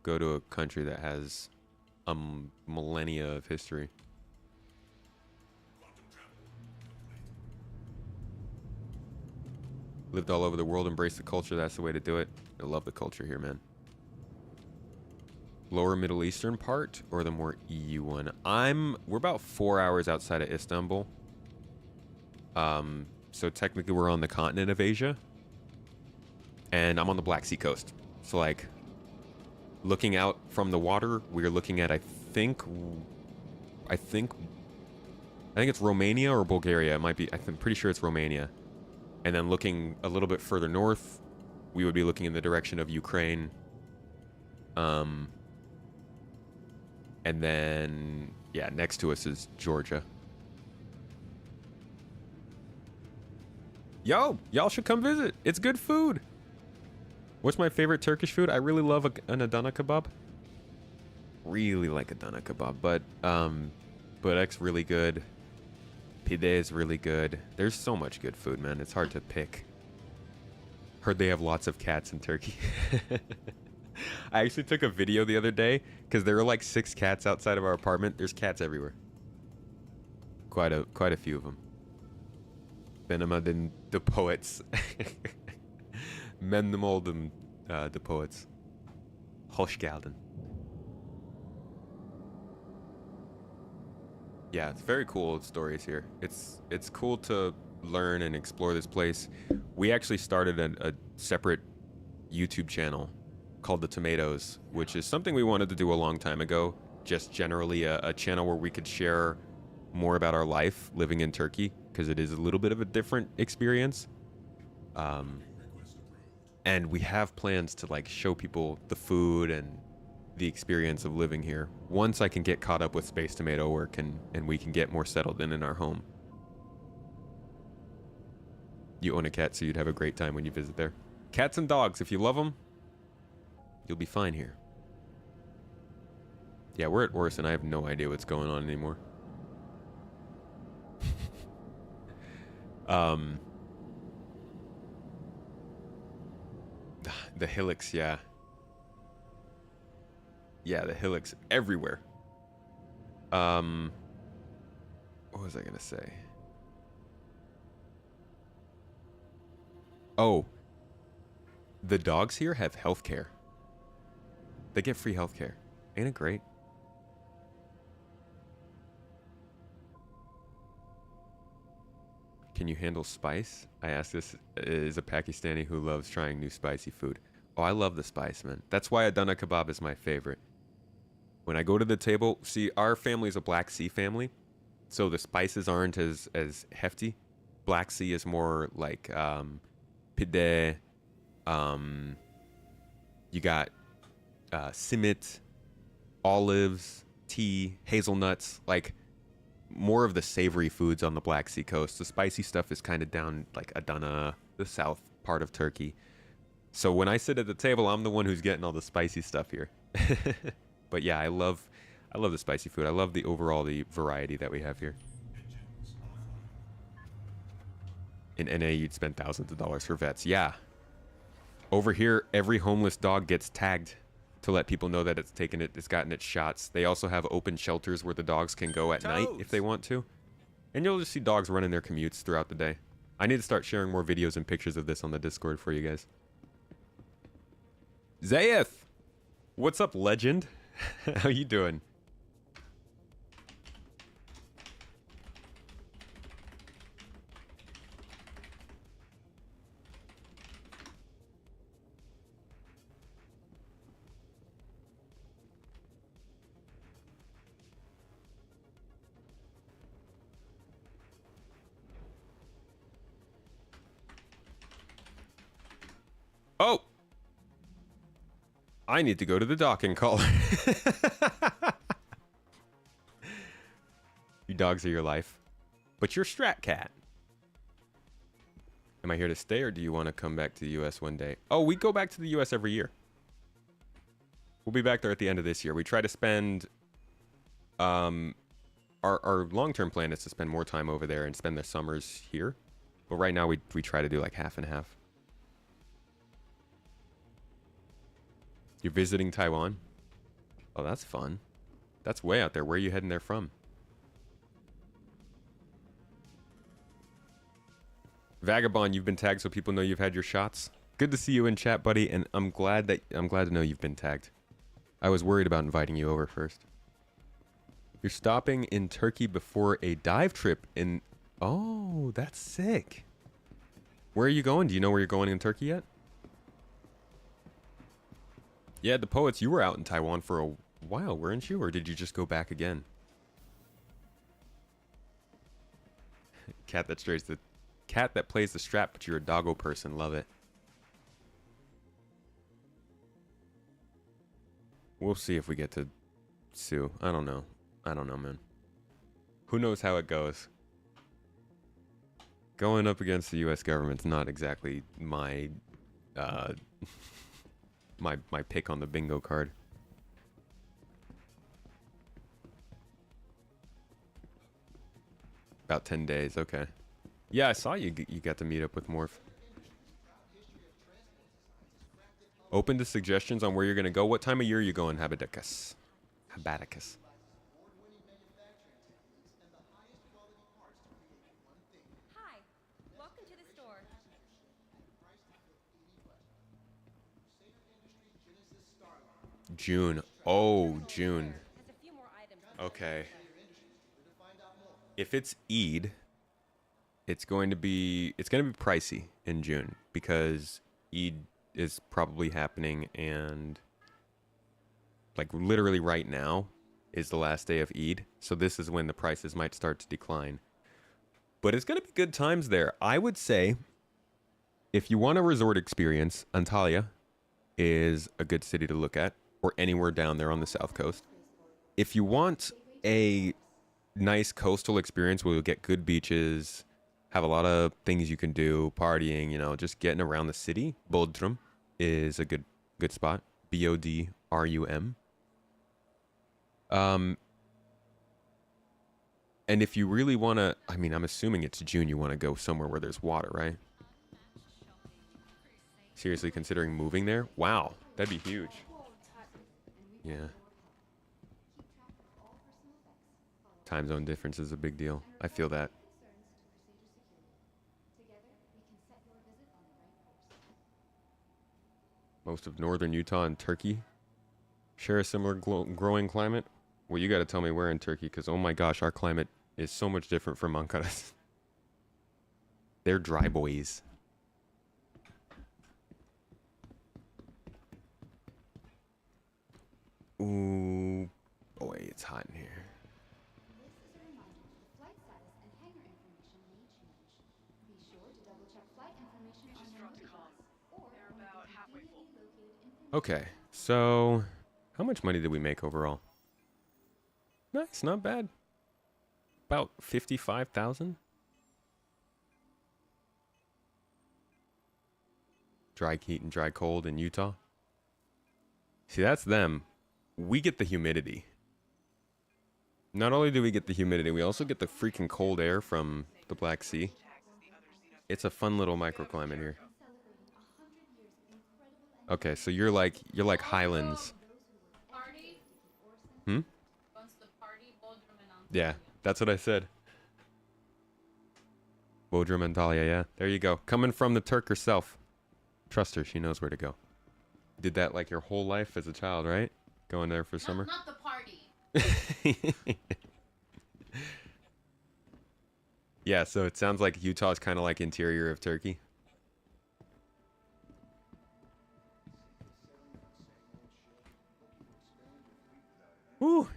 go to a country that has a millennia of history. Lived all over the world, embrace the culture. That's the way to do it. I love the culture here, man. Lower Middle Eastern part or the more EU one? We're about 4 hours outside of Istanbul. So technically we're on the continent of Asia. And I'm on the Black Sea coast. So like looking out from the water, we're looking at I think it's Romania or Bulgaria. It might be, I'm pretty sure it's Romania. And then looking a little bit further north, we would be looking in the direction of Ukraine. And then, yeah, next to us is Georgia. Yo, y'all should come visit. It's good food. What's my favorite Turkish food? I really love an Adana kebab. Really like Adana kebab, but budak's really good. Pide is really good. There's so much good food, man. It's hard to pick. Heard they have lots of cats in Turkey. I actually took a video the other day because there were like 6 cats outside of our apartment. There's cats everywhere. Quite a few of them. Benema den de poets. Mendemol de poets. Hoş geldin. Yeah, it's very cool stories here. It's cool to learn and explore this place. We actually started a separate YouTube channel called The Tomatoes, which is something we wanted to do a long time ago. Just generally a channel where we could share more about our life living in Turkey, because it is a little bit of a different experience. And we have plans to like show people the food and the experience of living here once I can get caught up with Space Tomato work and we can get more settled in our home. You own a cat, so you'd have a great time when you visit there. Cats and dogs, if you love them, you'll be fine here. Yeah, we're at Orson. I have no idea what's going on anymore. The hillocks, yeah. Yeah, the hillocks everywhere. What was I gonna say? Oh, the dogs here have health care. They get free health care. Ain't it great? Can you handle spice? I asked this is a Pakistani who loves trying new spicy food. Oh, I love the spice, man. That's why Adana kebab is my favorite. When I go to the table, see, our family is a Black Sea family, so the spices aren't as hefty. Black Sea is more like pide. You got simit, olives, tea, hazelnuts, like more of the savory foods on the Black Sea coast. The spicy stuff is kind of down like Adana, the south part of Turkey. So when I sit at the table, I'm the one who's getting all the spicy stuff here. But yeah, I love the spicy food. I love the variety that we have here. In NA, you'd spend thousands of dollars for vets. Yeah. Over here, every homeless dog gets tagged to let people know that it's gotten its shots. They also have open shelters where the dogs can go at night if they want to. And you'll just see dogs running their commutes throughout the day. I need to start sharing more videos and pictures of this on the Discord for you guys. Zayeth! What's up, legend? How you doing? Oh! I need to go to the docking caller. Your dogs are your life. But you're Strat Cat. Am I here to stay, or do you want to come back to the US one day? Oh, we go back to the US every year. We'll be back there at the end of this year. We try to spend... our long-term plan is to spend more time over there and spend the summers here. But right now, we try to do like half and half. You're visiting Taiwan? Oh, that's fun. That's way out there. Where are you heading there from? Vagabond, you've been tagged so people know you've had your shots. Good to see you in chat, buddy, and I'm glad to know you've been tagged. I was worried about inviting you over first. You're stopping in Turkey before a dive trip in... Oh, that's sick. Where are you going? Do you know where you're going in Turkey yet? Yeah, the Poets, you were out in Taiwan for a while, weren't you? Or did you just go back again? Cat that plays the strap, but you're a doggo person. Love it. We'll see if we get to sue. I don't know. I don't know, man. Who knows how it goes? Going up against the U.S. government's not exactly my my pick on the bingo card. About 10 days, okay. Yeah, I saw you got to meet up with Morph. Open to suggestions on where you're going to go. What time of year are you going, Habaticus? Habaticus. Hi, welcome to the store. June. Oh, June. Has a few more items. Okay. if it's Eid, it's going to be pricey in June because Eid is probably happening, and like literally right now is the last day of Eid. So this is when the prices might start to decline. But it's going to be good times there. I would say if you want a resort experience, Antalya is a good city to look at, or anywhere down there on the south coast. If you want a nice coastal experience where you'll get good beaches, have a lot of things you can do, partying, you know, just getting around the city, Bodrum is a good spot. Bodrum. And if you really want to, I mean, I'm assuming it's June, you want to go somewhere where there's water, right? Seriously considering moving there? Wow, that'd be huge. Yeah. Time zone difference is a big deal. I feel that. Most of northern Utah and Turkey share a similar growing climate. Well, you got to tell me where in Turkey, because oh my gosh, our climate is so much different from Ankara''s. They're dry boys. Ooh, boy, it's hot in here. This is a reminder that the flight status and hangar information may change. Be sure to double check flight information on your mobile device or They're one of about the halfway full. conveniently located information. Okay, so how much money did we make overall? Nice, not bad. About 55,000. Dry heat and dry cold in Utah. See, that's them. We get the humidity. Not only do we get the humidity, we also get the freaking cold air from the Black Sea. It's a fun little microclimate here. Okay, so you're like Highlands. Party? Hmm? Wants the party, Bodrum and Antalya. Yeah, that's what I said. Bodrum and Antalya, yeah. There you go. Coming from the Turk herself. Trust her, she knows where to go. Did that like your whole life as a child, right? Going there for summer? Not the party. Yeah, so it sounds like Utah's kind of like interior of Turkey. Woo!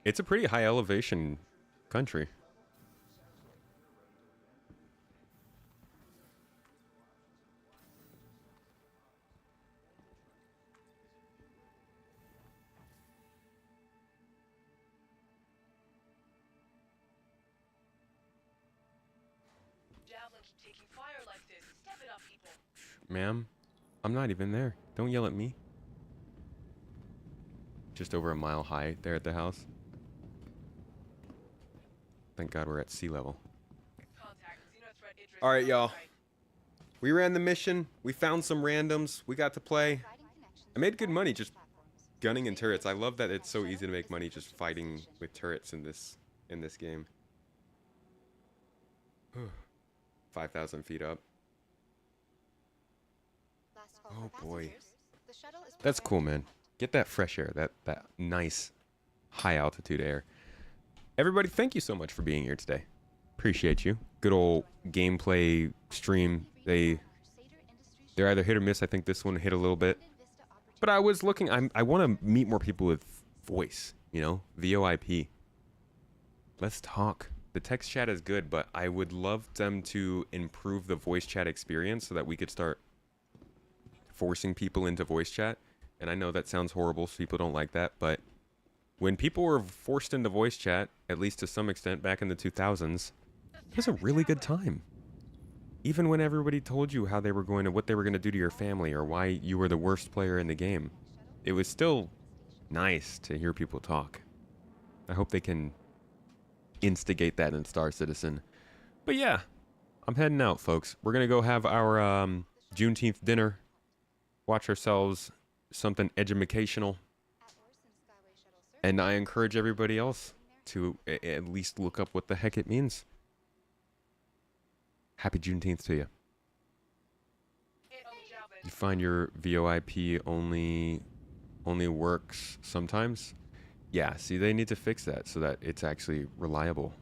It's a pretty high elevation country. Javelin keep taking fire like this. Step it up, people. Ma'am, I'm not even there. Don't yell at me. Just over a mile high there at the house. Thank God we're at sea level. Contact. Xenothreat Idris. All right, y'all. We ran the mission. We found some randoms. We got to play. I made good money just gunning in turrets. I love that it's so easy to make money just fighting with turrets in this game. 5,000 feet up. Oh boy. That's cool, man. Get that fresh air, that nice high altitude air. Everybody, thank you so much for being here today. Appreciate you. Good old gameplay stream. They're either hit or miss. I think this one hit a little bit. But I was looking, I want to meet more people with voice, you know, VoIP. Let's talk. The text chat is good, but I would love them to improve the voice chat experience so that we could start forcing people into voice chat. And I know that sounds horrible, so people don't like that, but when people were forced into voice chat, at least to some extent back in the 2000s, it was a really good time. Even when everybody told you how they were going to, what they were going to do to your family or why you were the worst player in the game, it was still nice to hear people talk. I hope they can instigate that in Star Citizen. But yeah, I'm heading out, folks. We're going to go have our Juneteenth dinner, watch ourselves something educational. And I encourage everybody else to at least look up what the heck it means. Happy Juneteenth to you. You find your VoIP only works sometimes? Yeah, see, they need to fix that so that it's actually reliable.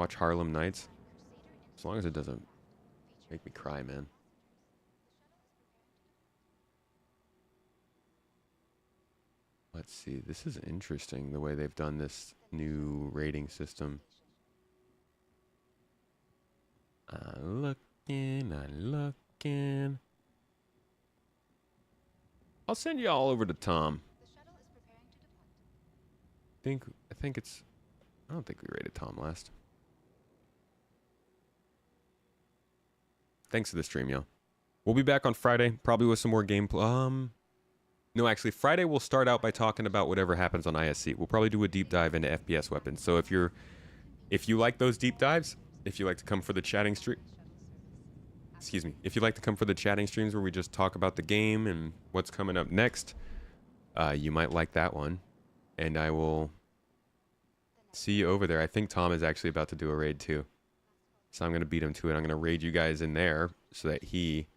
Watch Harlem Nights. As long as it doesn't make me cry, man. Let's see. This is interesting, the way they've done this new rating system. I'm looking. I'll send you all over to Tom. I think it's... I don't think we rated Tom last. Thanks for the stream, yo. We'll be back on Friday, probably with some more gameplay. No, actually, Friday we'll start out by talking about whatever happens on ISC. We'll probably do a deep dive into FPS weapons. So if you like those deep dives, if you like to come for the chatting stream, excuse me, if you like to come for the chatting streams where we just talk about the game and what's coming up next, you might like that one. And I will see you over there. I think Tom is actually about to do a raid too. So I'm going to beat him to it. I'm going to raid you guys in there so that he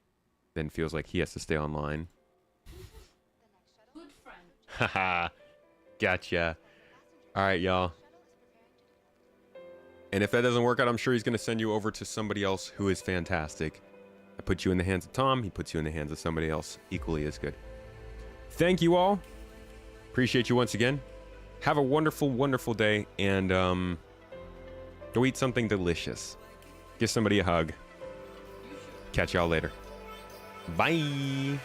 then feels like he has to stay online. Haha. Gotcha. All right, y'all. And if that doesn't work out, I'm sure he's going to send you over to somebody else who is fantastic. I put you in the hands of Tom. He puts you in the hands of somebody else equally as good. Thank you all. Appreciate you once again. Have a wonderful, wonderful day. And go eat something delicious. Give somebody a hug. Catch y'all later. Bye.